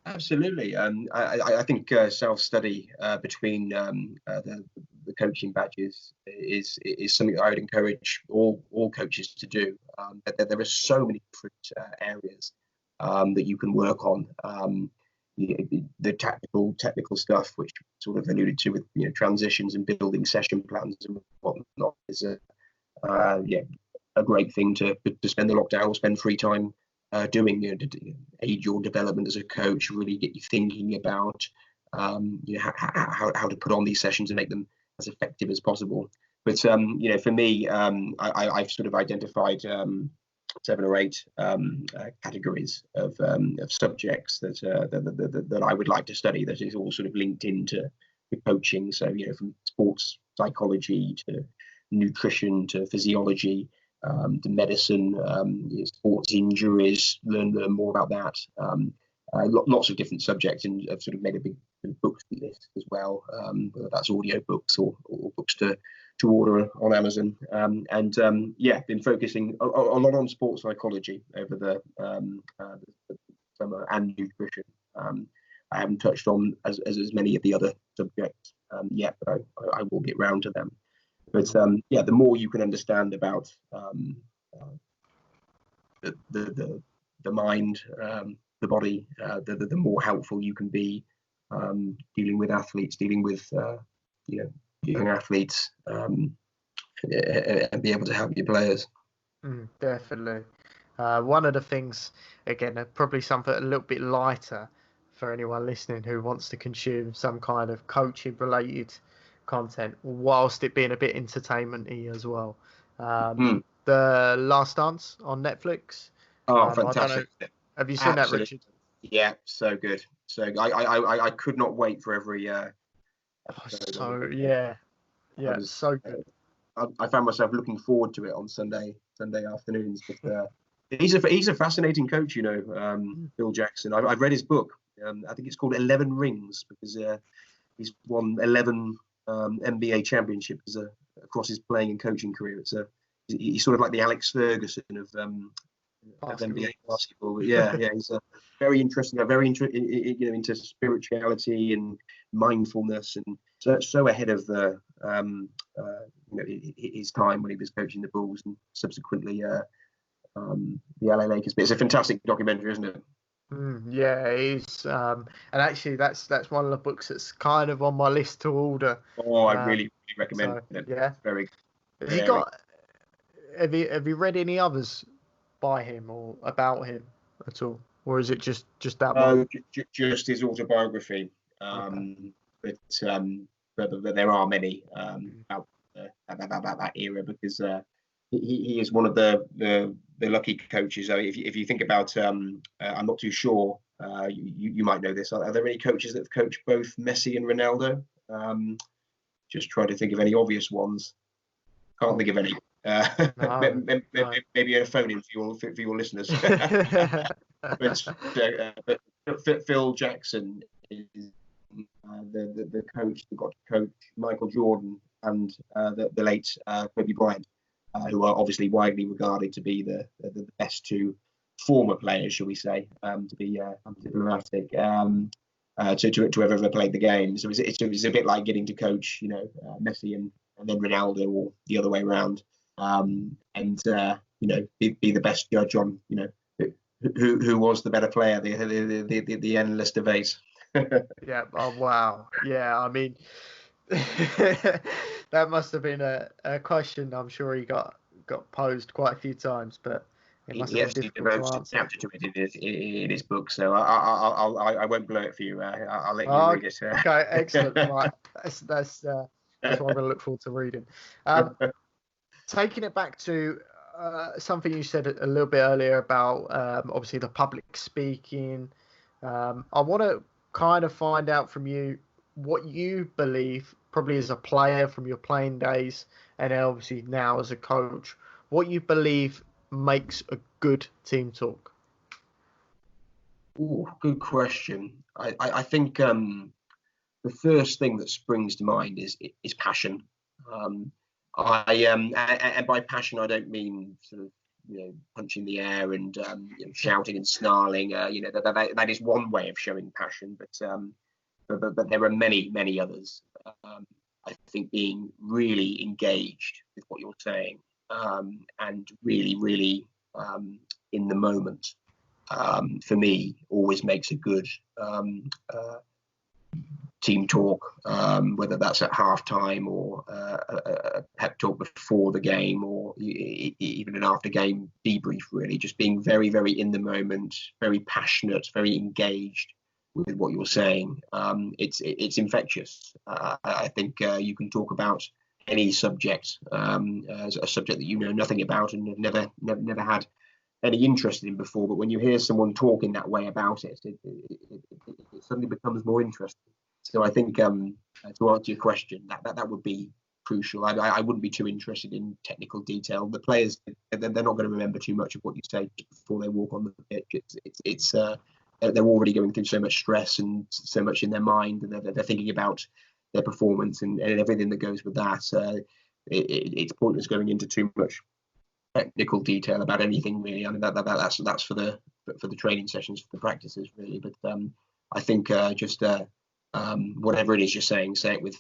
Absolutely. I think self-study between the coaching badges is something that I would encourage all coaches to do. There are so many different areas that you can work on. The technical stuff, which sort of alluded to with transitions and building session plans and whatnot, is a great thing to spend the lockdown or spend free time doing, to aid your development as a coach, really get you thinking about how to put on these sessions and make them as effective as possible. But for me, I've sort of identified 7 or 8 categories of subjects that I would like to study, that is all sort of linked into the coaching. So from sports psychology to nutrition to physiology, to medicine, sports injuries, learn more about that. Lots of different subjects, and I've sort of made a big book list as well, whether that's audio books or books to order on Amazon. Been focusing a lot on sports psychology over the summer, and nutrition. I haven't touched on as many of the other subjects yet, but I will get round to them. But the more you can understand about the mind, the body, the more helpful you can be dealing with athletes, dealing with young athletes, and be able to help your players. Definitely. One of the things, again, probably something a little bit lighter for anyone listening who wants to consume some kind of coaching related content, whilst it being a bit entertainment-y as well. The Last Dance on Netflix. Fantastic! Have you seen that, Richard? Yeah, so good. So I could not wait for every. So good. I found myself looking forward to it on Sunday afternoons. But he's a fascinating coach, Bill Jackson. I've read his book. I think it's called 11 Rings, because he's won 11 NBA championships across his playing and coaching career. He's sort of like the Alex Ferguson of NBA basketball. Yeah, he's very interesting. Very into spirituality and mindfulness, and so ahead of the his time when he was coaching the Bulls and subsequently the LA Lakers. But it's a fantastic documentary, isn't it? Yeah, it is. And actually, that's one of the books that's kind of on my list to order. Oh, I really recommend it. Yeah, very. Have you read any others by him or about him at all, or is it just that one? Just his autobiography. But there are many about that era, because he is one of the the lucky coaches. If you think about, I'm not too sure. You might know this. Are there any coaches that have coached both Messi and Ronaldo? Just trying to think of any obvious ones. Can't think of any. Maybe a phone in for your listeners. but Phil Jackson is the coach that got to coach Michael Jordan and the late Kobe Bryant, who are obviously widely regarded to be the best two former players, shall we say, to be diplomatic, to have ever played the game. So it's a bit like getting to coach, Messi and then Ronaldo, or the other way around, and be the best judge on, who was the better player, the endless debate. Yeah. Oh wow. Yeah. I mean, that must have been a question I'm sure he got posed quite a few times, but it must have been difficult to answer. Chapter to it in his book, so I won't blow it for you. I'll let you read it. Okay, excellent. Right, that's what I'm going to look forward to reading. Taking it back to something you said a little bit earlier about obviously the public speaking. I want to kind of find out from you what you believe, probably as a player from your playing days, and obviously now as a coach, what you believe makes a good team talk. Ooh, good question. I think the first thing that springs to mind is passion. And by passion I don't mean sort of punching the air and shouting and snarling. That is one way of showing passion, but there are many others. I think being really engaged with what you're saying, and really in the moment, for me, always makes a good team talk, whether that's at halftime or a pep talk before the game, or even an after game debrief. Really, just being very in the moment, very passionate, very engaged with what you're saying. It's infectious. I think you can talk about any subject, as a subject that you know nothing about and have never had any interest in before, but when you hear someone talk in that way about it, it suddenly becomes more interesting. So I think, to answer your question, that would be crucial. I wouldn't be too interested in technical detail. The players, they're not going to remember too much of what you say before they walk on the pitch. They're already going through so much stress and so much in their mind, and they're thinking about their performance and everything that goes with that. It's pointless going into too much technical detail about anything really. I mean that's for the training sessions, for the practices really. But I think just whatever it is you're saying, say it with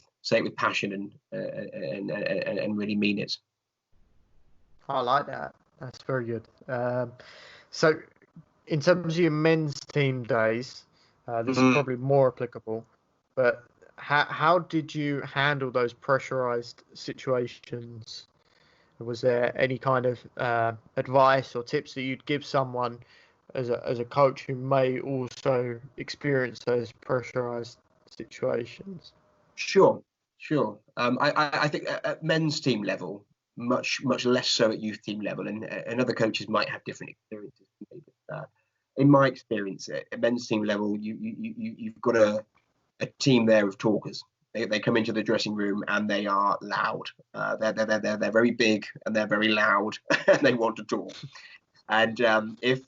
passion and really mean it. I like that. That's very good. So in terms of your men's team days, this is probably more applicable, but how did you handle those pressurized situations? Was there any kind of advice or tips that you'd give someone as a coach who may also experience those pressurized situations? Sure. I think at men's team level, much less so at youth team level, and other coaches might have different experiences. But, in my experience, at men's team level, you've got a team there of talkers. They come into the dressing room and they are loud. They're very big and they're very loud and they want to talk. And if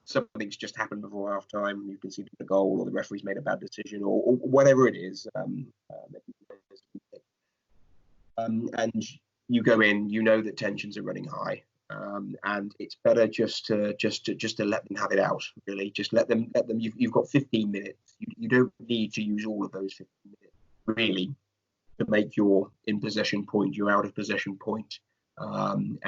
something's just happened before half time, you conceded a goal or the referee's made a bad decision or whatever it is, and you go in, you know that tensions are running high, and it's better just to let them have it out. Really, just let them. You've got 15 minutes. You don't need to use all of those 15 minutes really to make your in possession point, your out of possession point, and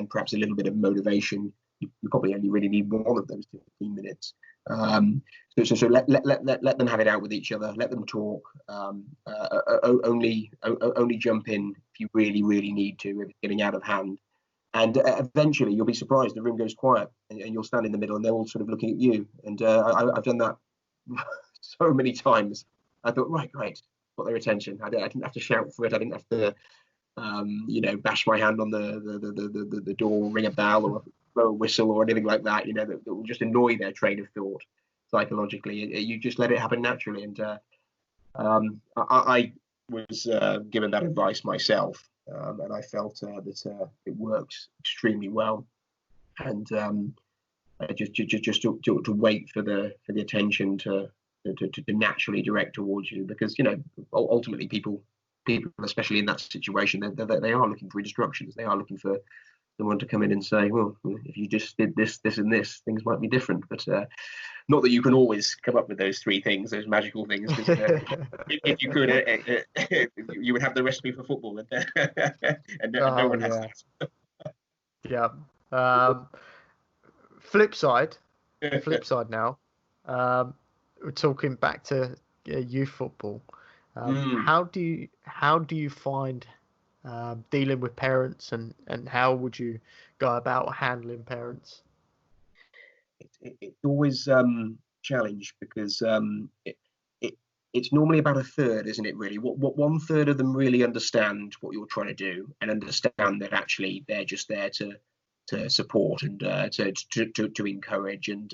perhaps a little bit of motivation. You probably only really need one of those 15 minutes. So let them have it out with each other. Let them talk. Only jump in if you really need to, if it's getting out of hand. And eventually you'll be surprised. The room goes quiet, and you'll stand in the middle, and they're all sort of looking at you. And I've done that so many times. I thought, right, got their attention. I didn't have to shout for it. I didn't have to, bash my hand on the door, ring a bell, or blow a whistle or anything like that, that will just annoy their train of thought psychologically. You just let it happen naturally. And I was given that advice myself, and I felt that it works extremely well. And just to wait for the attention to naturally direct towards you, because ultimately people, especially in that situation, they are looking for instructions. They are looking for someone to come in and say, well, if you just did this, this, and this, things might be different. But not that you can always come up with those three things, those magical things. If you could, you would have the recipe for football, and no one has that. Yeah. Flip side now. We're talking back to youth football. How do you find dealing with parents, and how would you go about handling parents? It's always challenged, because it's normally about a third, isn't it? Really, what 1/3 of them really understand what you're trying to do, and understand that actually they're just there to support and to encourage, and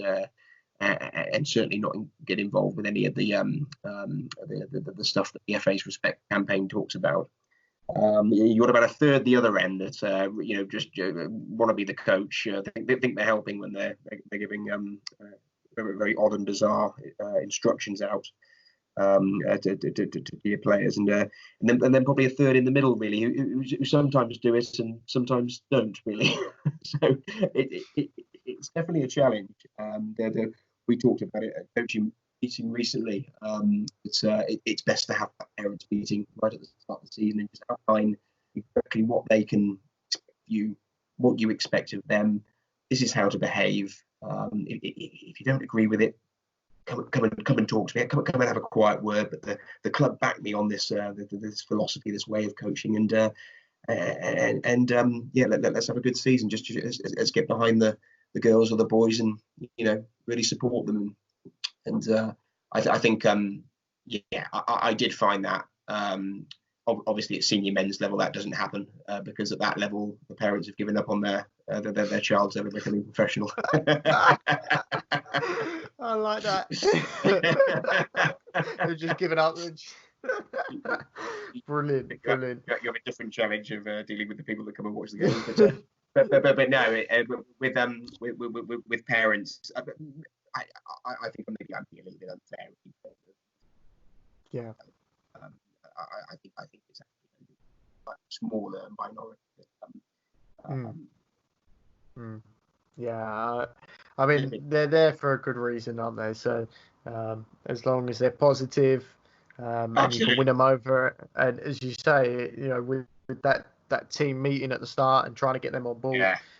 certainly not get involved with any of the stuff that the FA's Respect campaign talks about. You got about a third the other end that just want to be the coach. They think they're helping when they're giving very, very odd and bizarre instructions out to your players, and then probably a third in the middle, really, who sometimes do it and sometimes don't, really. So it's definitely a challenge. We talked about it at coaching meeting recently. It's best to have that parents meeting right at the start of the season and just outline exactly what they can expect you, what you expect of them. This is how to behave. If you don't agree with it, come and talk to me. Come and have a quiet word. But the club backed me on this this philosophy, this way of coaching, and let's have a good season. Just let's get behind the girls or the boys, and really support them. And I think I did find that obviously at senior men's level that doesn't happen, because at that level the parents have given up on their child's ever becoming professional. I like that. They've just given up. Brilliant. You have a different challenge of dealing with the people that come and watch the game. But no, with parents, I think maybe I'm being a little bit unfair. Yeah. I think it's actually a smaller minority. Yeah, I mean they're there for a good reason, aren't they? So as long as they're positive, and you can win them over, and as you say, with that team meeting at the start and trying to get them on board,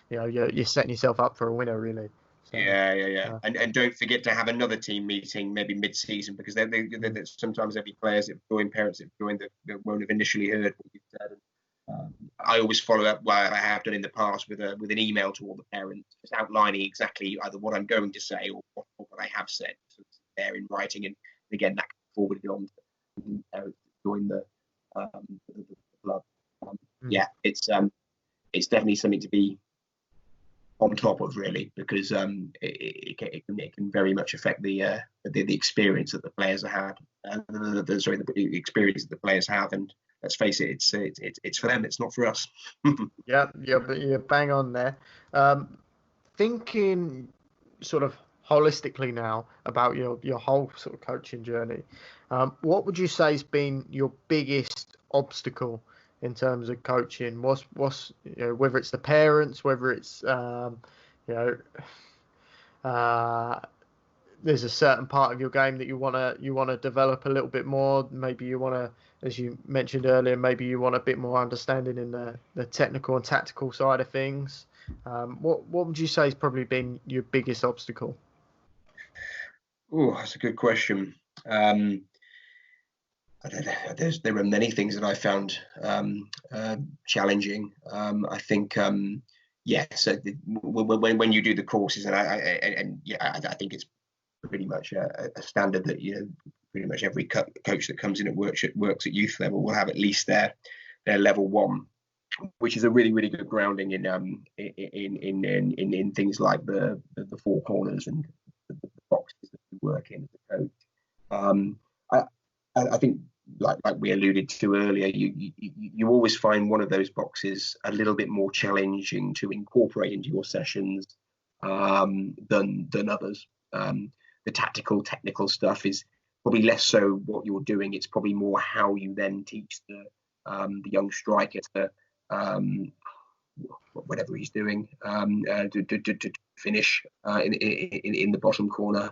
you're setting yourself up for a winner, really. So, and don't forget to have another team meeting maybe mid-season, because sometimes there'll be players that join, parents that join that won't have initially heard what you've said. I always follow up, I have done in the past, with an email to all the parents, just outlining exactly either what I'm going to say or what I have said. So it's there in writing, and again that can be forwarded on to parents that join the club. It's definitely something to be on top of, really, because it can very much affect the experience that the players have. The experience that the players have, and let's face it, it's for them. It's not for us. But you're bang on there. Thinking sort of holistically now about your whole sort of coaching journey, what would you say has been your biggest obstacle in terms of coaching? What's whether it's the parents, whether it's there's a certain part of your game that you want to develop a little bit more. Maybe you want to, as you mentioned earlier, maybe you want a bit more understanding in the technical and tactical side of things. What would you say has probably been your biggest obstacle? Oh, that's a good question. There are many things that I found challenging. I think so when you do the courses, and I think it's pretty much a standard that pretty much every coach that comes in and works at youth level will have at least their level 1. which is a really, really good grounding in things like the four corners and the boxes that we work in as a coach. I think, like we alluded to earlier, you always find one of those boxes a little bit more challenging to incorporate into your sessions than others. The technical stuff is probably less so what you're doing. It's probably more how you then teach the young striker to whatever he's doing to finish in the bottom corner.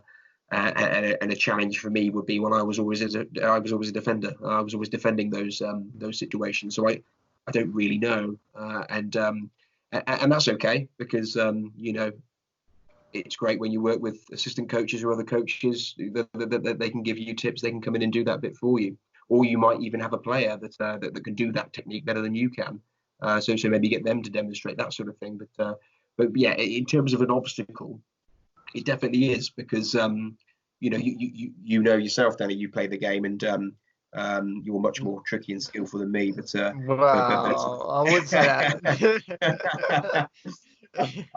And a challenge for me would be when I was always a defender. I was always defending those situations. So I don't really know, and that's okay, because it's great when you work with assistant coaches or other coaches that they can give you tips. They can come in and do that bit for you, or you might even have a player that can do that technique better than you can. So maybe get them to demonstrate that sort of thing. But yeah, in terms of an obstacle, it definitely is, because you know yourself, Danny. You play the game, and you're much more tricky and skillful than me. But I wouldn't say that.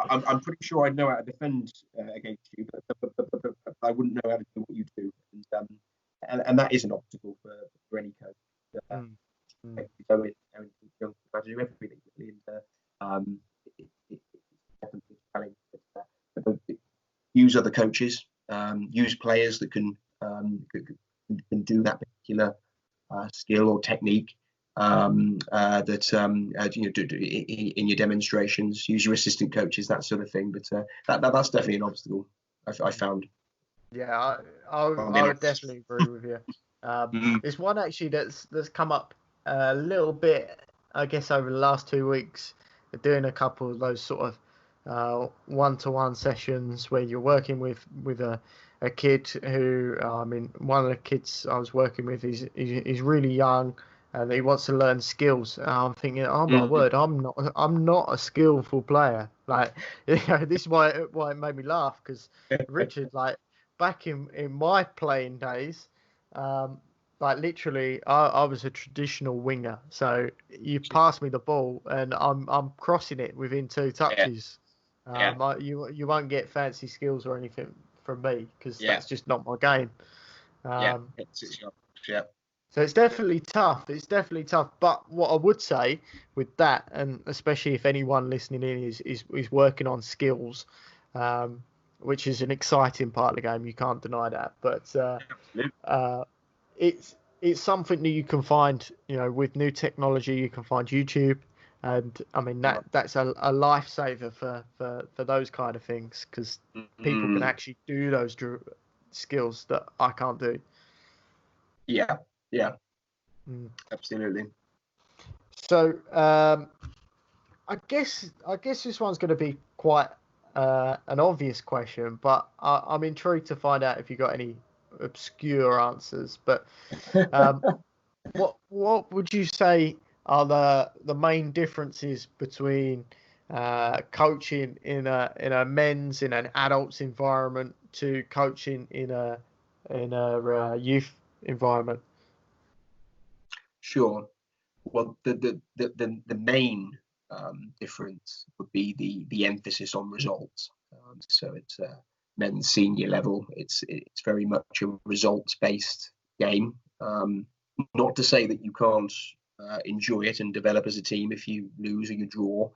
I'm pretty sure I'd know how to defend against you, but I wouldn't know how to do what you do, and that is an obstacle for any coach. So it's to do everything, really, and it's definitely a challenge. But use other coaches, use players that can do that particular skill or technique. In your demonstrations, use your assistant coaches, that sort of thing. But that's definitely an obstacle I found. Yeah, I would definitely agree with you. There's one actually that's come up a little bit, I guess, over the last 2 weeks. They're doing a couple of those sort of one-to-one sessions where you're working with a kid who, one of the kids I was working with, he's really young, and he wants to learn skills. And I'm thinking, oh my word, I'm not a skillful player. Like, this is why it made me laugh, because Richard, like, back in my playing days, like, literally, I was a traditional winger. So you pass me the ball and I'm crossing it within 2 touches. You won't get fancy skills or anything from me, because that's just not my game. So it's definitely tough. But what I would say with that, and especially if anyone listening in is working on skills, which is an exciting part of the game, you can't deny that. But it's something that you can find, with new technology. You can find YouTube, and I mean that's a lifesaver for those kind of things, because people can actually do those skills that I can't do. Yeah, absolutely. So I guess this one's going to be quite an obvious question, but I'm intrigued to find out if you got any obscure answers. But what would you say are the main differences between coaching in a men's, in an adults environment, to coaching in a youth environment? Sure. Well, the main difference would be the emphasis on results. So it's men's senior level. It's very much a results based game. Not to say that you can't enjoy it and develop as a team if you lose or you draw.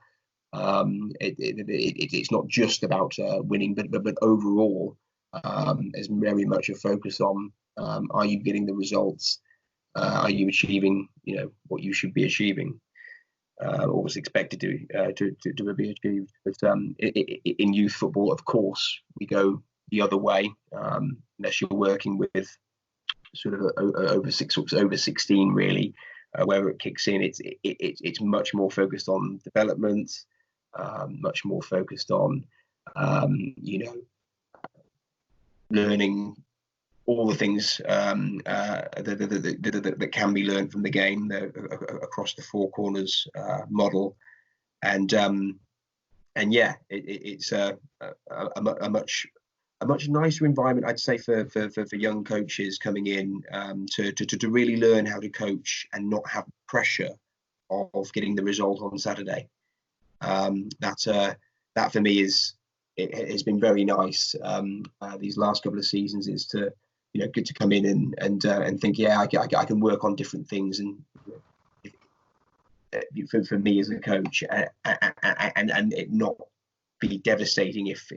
It's not just about winning, but overall, there's very much a focus on are you getting the results? Are you achieving, what you should be achieving, or was expected to be achieved? But in youth football, of course, we go the other way, unless you're working with sort of over 16 really, where it kicks in. It's much more focused on development, much more focused on learning all the things that can be learned from the game across the four corners model, and it's a much nicer environment, I'd say, for young coaches coming in to really learn how to coach and not have pressure of getting the result on Saturday. That for me it has been very nice these last couple of seasons, is to good to come in and think, yeah, I can work on different things, and for me as a coach, and it not be devastating if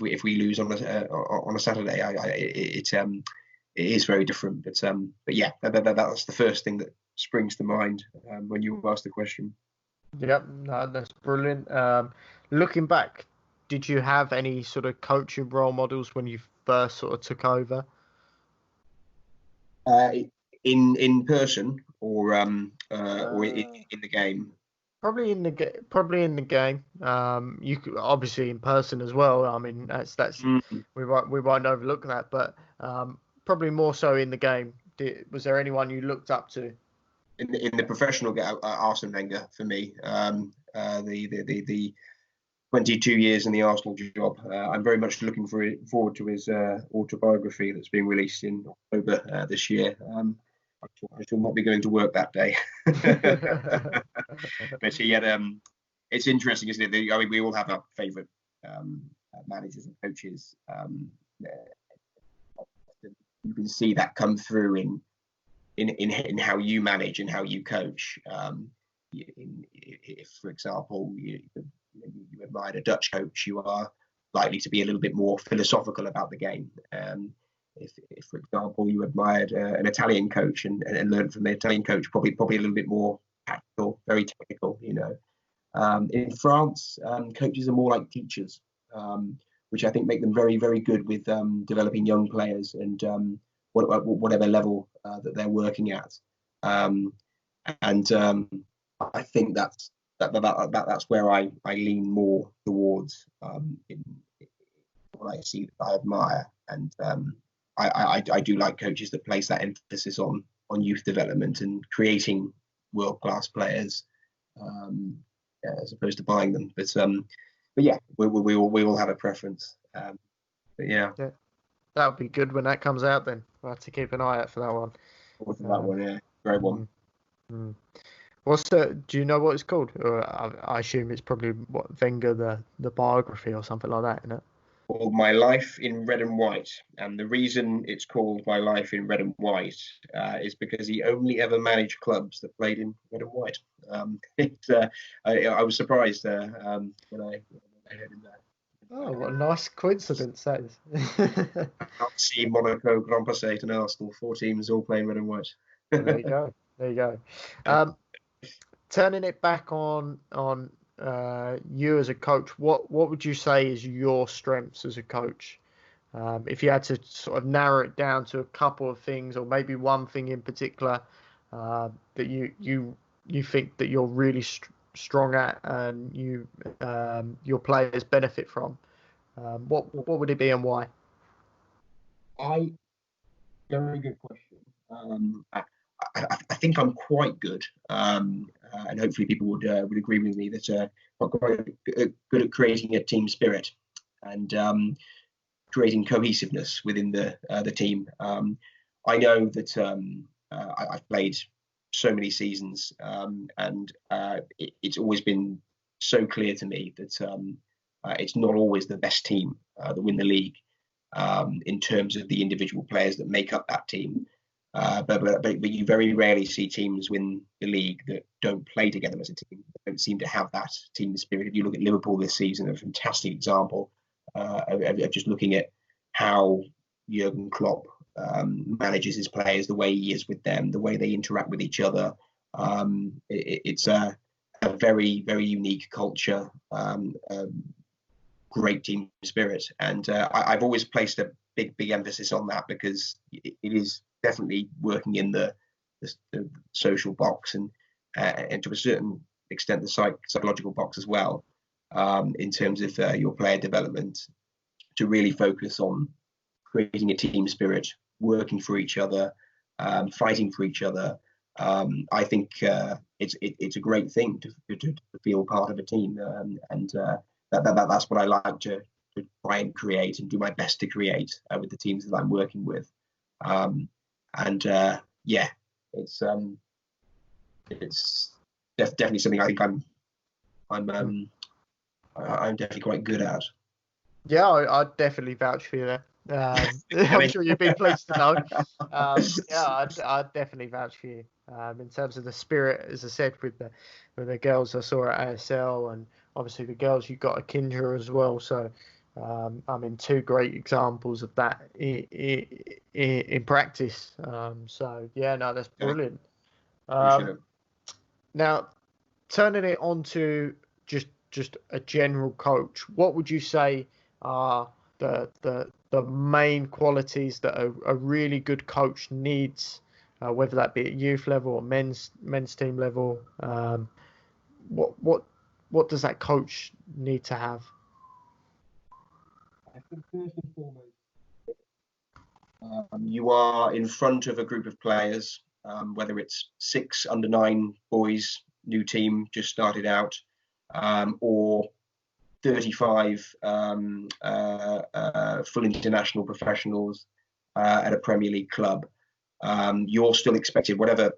we lose on a Saturday. It is very different, but yeah, that's the first thing that springs to mind when you ask the question. Yep, no, that's brilliant. Looking back, did you have any sort of coaching role models when you first sort of took over? In person or in the game? Probably in the game. You could, obviously in person as well. I mean, that's we won't overlook that, but probably more so in the game. Was there anyone you looked up to? In the professional game, Arsene Wenger for me. The 22 years in the Arsenal job. I'm very much looking forward to his autobiography that's being released in October this year. I shall not be going to work that day. But he had it's interesting, isn't it? I mean, we all have our favourite managers and coaches. You can see that come through in how you manage and how you coach. If, for example, you admired a Dutch coach, you are likely to be a little bit more philosophical about the game. If for example, you admired an Italian coach and learned from the Italian coach, probably a little bit more tactical, very technical. In France, coaches are more like teachers, which I think make them very, very good with developing young players and whatever level that they're working at. I think that's where I lean more towards in what I see that I admire, and I do like coaches that place that emphasis on youth development and creating world-class players as opposed to buying them. But yeah, we all have a preference. But yeah, that would be good when that comes out. Then we'll have to keep an eye out for that one. Yeah, great one. Do you know what it's called? Or I assume it's probably Wenger, the biography or something like that, isn't it? Called My Life in Red and White, and the reason it's called My Life in Red and White is because he only ever managed clubs that played in red and white. I was surprised when I heard him that. Oh, what a nice coincidence that is. I can't see Monaco, Grand Passat and Arsenal, 4 teams all playing red and white. There you go. Turning it back on you as a coach, what would you say is your strengths as a coach? If you had to sort of narrow it down to a couple of things, or maybe one thing in particular that you think that you're really strong at and your players benefit from, what would it be and why? Very good question. I think I'm quite good, and hopefully people would agree with me that I'm quite good at creating a team spirit and creating cohesiveness within the team. I know that I've played so many seasons, and it's always been so clear to me that it's not always the best team that win the league in terms of the individual players that make up that team. But you very rarely see teams win the league that don't play together as a team. They don't seem to have that team spirit. If you look at Liverpool this season, a fantastic example of just looking at how Jurgen Klopp manages his players, the way he is with them, the way they interact with each other. It's a very, very unique culture, great team spirit. And I've always placed a big emphasis on that because it is definitely working in the social box and to a certain extent the psychological box as well, in terms of your player development, to really focus on creating a team spirit, working for each other, fighting for each other. I think it's a great thing to feel part of a team, and that's what I like to try and create and do my best to create with the teams that I'm working with. Yeah, it's definitely something I think I'm definitely quite good at. Yeah, I'd definitely vouch for you there. I'm sure you'd be pleased to know. Yeah, I'd definitely vouch for you. In terms of the spirit, as I said, with the girls I saw at ASL, and obviously the girls you got at Kindra as well. So, I mean, two great examples of that in practice. So yeah, no, that's brilliant. Appreciate it. Now, turning it on to just a general coach, what would you say are the main qualities that a really good coach needs, whether that be at youth level or men's team level? What does that coach need to have? I think first and foremost, you are in front of a group of players, whether it's 6 under-9 boys, new team just started out, or 35 full international professionals at a Premier League club. You're still expected, whatever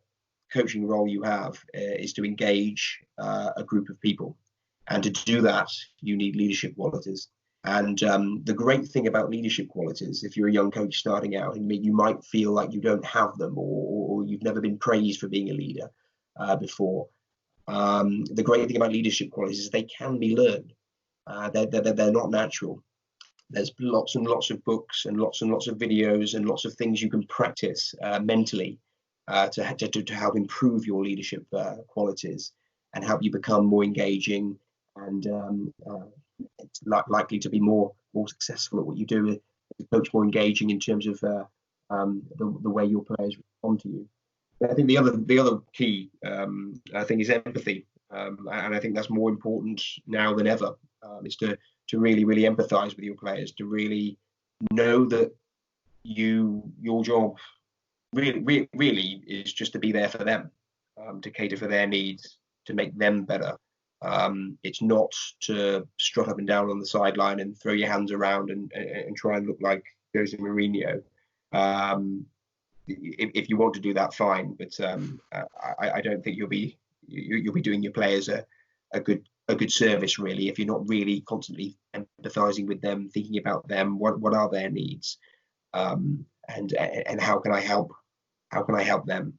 coaching role you have, is to engage a group of people. And to do that, you need leadership qualities. And the great thing about leadership qualities, if you're a young coach starting out, and you might feel like you don't have them, or you've never been praised for being a leader before. The great thing about leadership qualities is they can be learned. They're not natural. There's lots and lots of books and lots of videos and lots of things you can practice mentally to help improve your leadership qualities and help you become more engaging and it's likely to be more successful at what you do. The coach more engaging in terms of the way your players respond to you. I think the other key thing is empathy, and I think that's more important now than ever. Is to really empathise with your players, to really know that your job really is just to be there for them, to cater for their needs, to make them better. It's not to strut up and down on the sideline and throw your hands around and try and look like Jose Mourinho. If you want to do that, fine, but I don't think you'll be doing your players a good service, really, if you're not really constantly empathizing with them, thinking about them, what are their needs, and how can I help them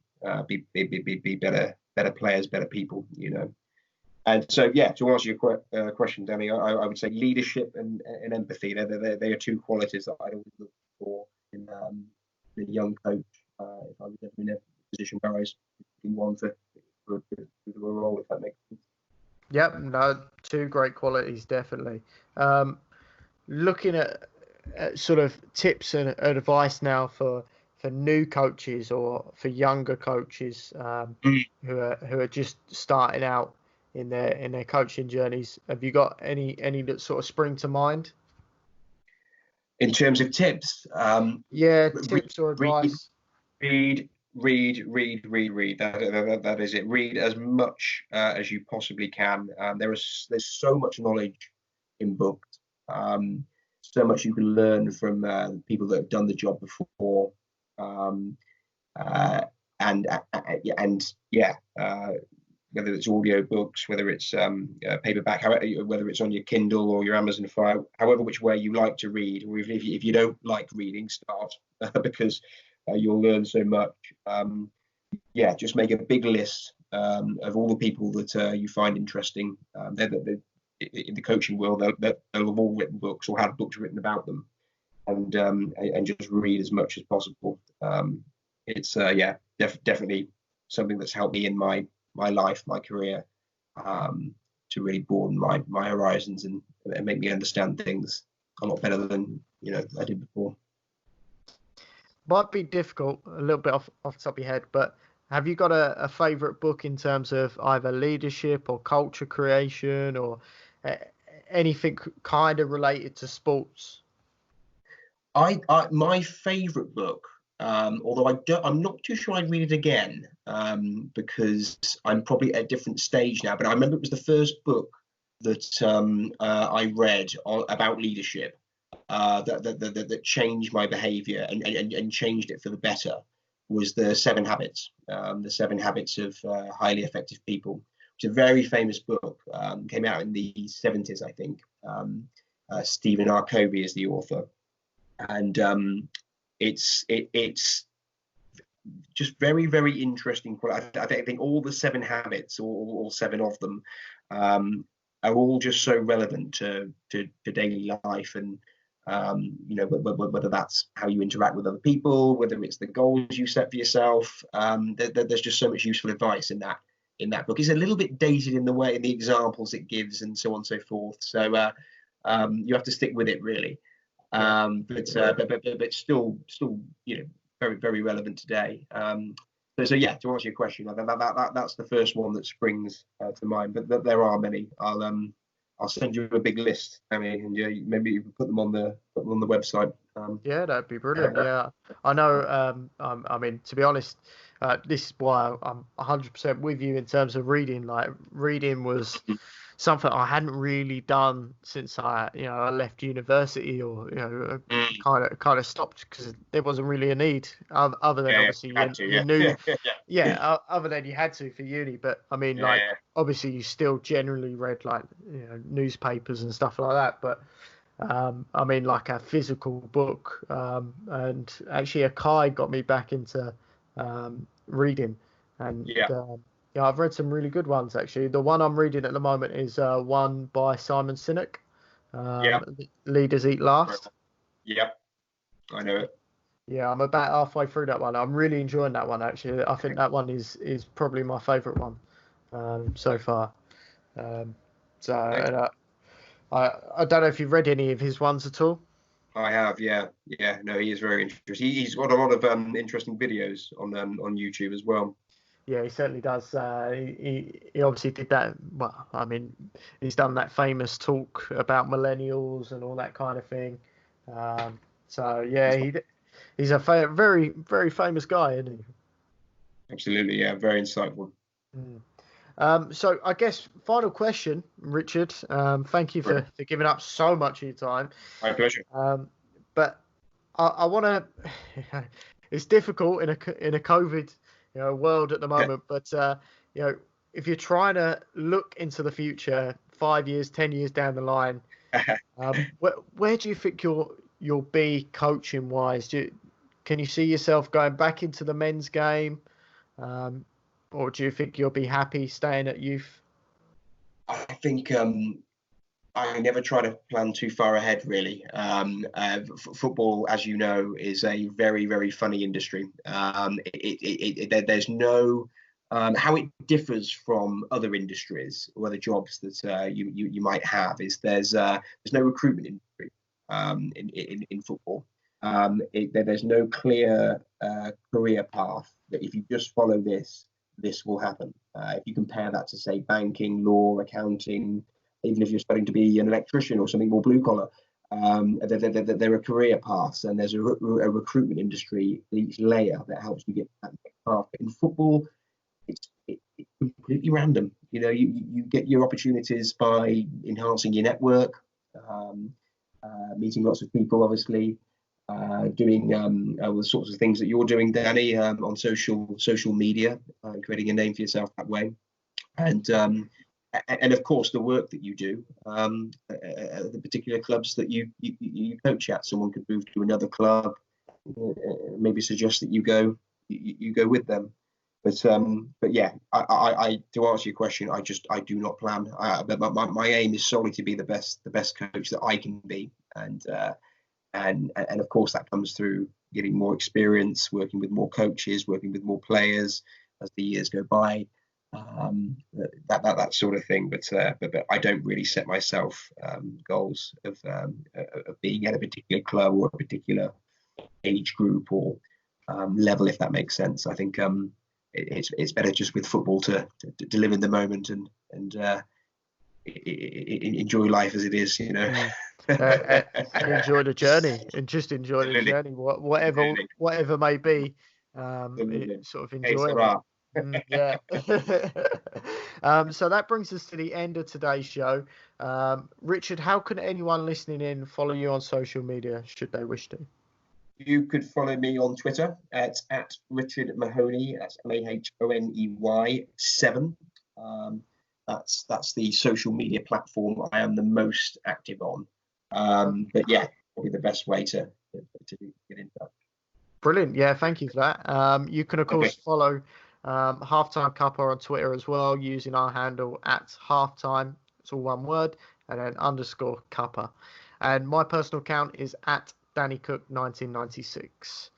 be better players, better people, you know. And so, yeah, to answer your question, Danny, I would say leadership and empathy. They are two qualities that I'd always look for in a young coach. If I was ever in a position where I was looking one for a role, if that makes sense. Yep, no, two great qualities, definitely. Looking at sort of tips and advice now for new coaches or for younger coaches who are just starting out in their coaching journeys. Have you got any that sort of spring to mind? In terms of tips? Yeah, tips or advice. Read. That is it. Read as much as you possibly can. There's so much knowledge in books. So much you can learn from people that have done the job before. Whether it's audio books, whether it's paperback, whether it's on your Kindle or your Amazon Fire, however which way you like to read, or if you don't like reading, start because you'll learn so much. Just make a big list of all the people that you find interesting. In the coaching world, they'll have all written books or had books written about them, and just read as much as possible. It's definitely something that's helped me in my life, my career, to really broaden my horizons and make me understand things a lot better than I did before. Might be difficult, a little bit off the top of your head, but have you got a favourite book in terms of either leadership or culture creation or anything kind of related to sports? My favourite book, although I'm not too sure I'd read it again because I'm probably at a different stage now. But I remember it was the first book that I read about leadership that changed my behaviour and changed it for the better. Was the 7 Habits, the 7 Habits of highly effective people, It's a very famous book. Came out in the 70s, I think. Stephen R. Covey is the author, and it's just very, very interesting. I think all the 7 habits, all 7 of them, are all just so relevant to daily life, and whether that's how you interact with other people, whether it's the goals you set for yourself. There's just so much useful advice in that book. It's a little bit dated in the examples it gives, and so on and so forth. So you have to stick with it, really. But still, very, very relevant today. So yeah, to answer your question, that's the first one that springs to mind. But there are many. I'll send you a big list, and maybe you can put them on the website. Yeah, that'd be brilliant. Yeah, I know. I mean, to be honest, this is why I'm 100% with you in terms of reading. Like, reading was something I hadn't really done since I left university, or kind of stopped, because there wasn't really a need other than obviously you knew, other than you had to for uni. But I mean, obviously you still generally read like newspapers and stuff like that. But I mean, like a physical book, and actually Akai got me back into reading, and I've read some really good ones, actually. The one I'm reading at the moment is one by Simon Sinek, Leaders Eat Last. Yep, I know it. Yeah, I'm about halfway through that one. I'm really enjoying that one, actually. I think that one is probably my favourite one so far. I don't know if you've read any of his ones at all. I have, yeah. No, he is very interesting. He's got a lot of interesting videos on YouTube as well. Yeah, he certainly does. He obviously did that. Well, I mean, he's done that famous talk about millennials and all that kind of thing. So yeah, he's a very, very famous guy, isn't he? Absolutely, yeah, very insightful. So I guess final question, Richard. Thank you for giving up so much of your time. My pleasure. But I want to. It's difficult in a COVID world at the moment, but if you're trying to look into the future, 5 years, 10 years down the line, where do you think you'll be coaching wise? Can you see yourself going back into the men's game, or do you think you'll be happy staying at youth? I think I never try to plan too far ahead, really. Football, as you know, is a very, very funny industry. There's no how it differs from other industries or other jobs that you might have is there's no recruitment industry in football. There's no clear career path that if you just follow this will happen. If you compare that to, say, banking, law, accounting, even if you're studying to be an electrician or something more blue collar, there are career paths, and there's a recruitment industry at each layer that helps you get that next path. But in football, it's completely random. You get your opportunities by enhancing your network, meeting lots of people, obviously, doing all the sorts of things that you're doing, Danny, on social media, creating a name for yourself that way, and of course the work that you do, the particular clubs that you coach at. Someone could move to another club, maybe suggest that you go with them. But yeah, I to answer your question, I do not plan. But my aim is solely to be the best coach that I can be, and of course that comes through getting more experience, working with more coaches, working with more players as the years go by, that sort of thing. But I don't really set myself goals of being at a particular club or a particular age group or level, if that makes sense. I think it's better just with football to live in the moment and enjoy life as it is, and enjoy the journey, and just enjoy the journey, whatever may be. Sort of enjoy it. Yeah. So that brings us to the end of today's show. Richard, how can anyone listening in follow you on social media should they wish to? You could follow me on Twitter at Richard Mahoney. That's Mahoney 7. That's the social media platform I am the most active on. But yeah, probably the best way to get into that. Brilliant. Yeah, thank you for that. You can, of course, follow Halftime Cuppa on Twitter as well, using our handle at halftime. It's all one word, and then _Cuppa. And my personal account is at DannyCook1996.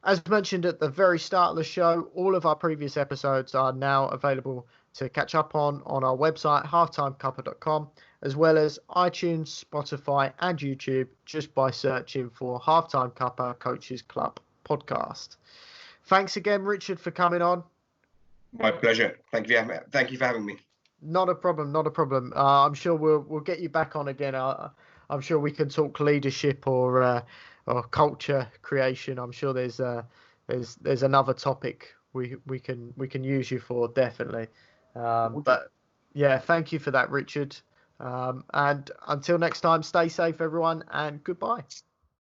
As mentioned at the very start of the show, all of our previous episodes are now available to catch up on our website, halftimecuppa.com, as well as iTunes, Spotify, and YouTube, just by searching for Halftime Cuppa Coaches Club podcast. Thanks again, Richard, for coming on. My pleasure. Thank you for having me. Not a problem. Not a problem. I'm sure we'll get you back on again. I'm sure we can talk leadership or culture creation. I'm sure there's another topic we can use you for, definitely. But yeah, thank you for that, Richard. And until next time, stay safe, everyone, and goodbye.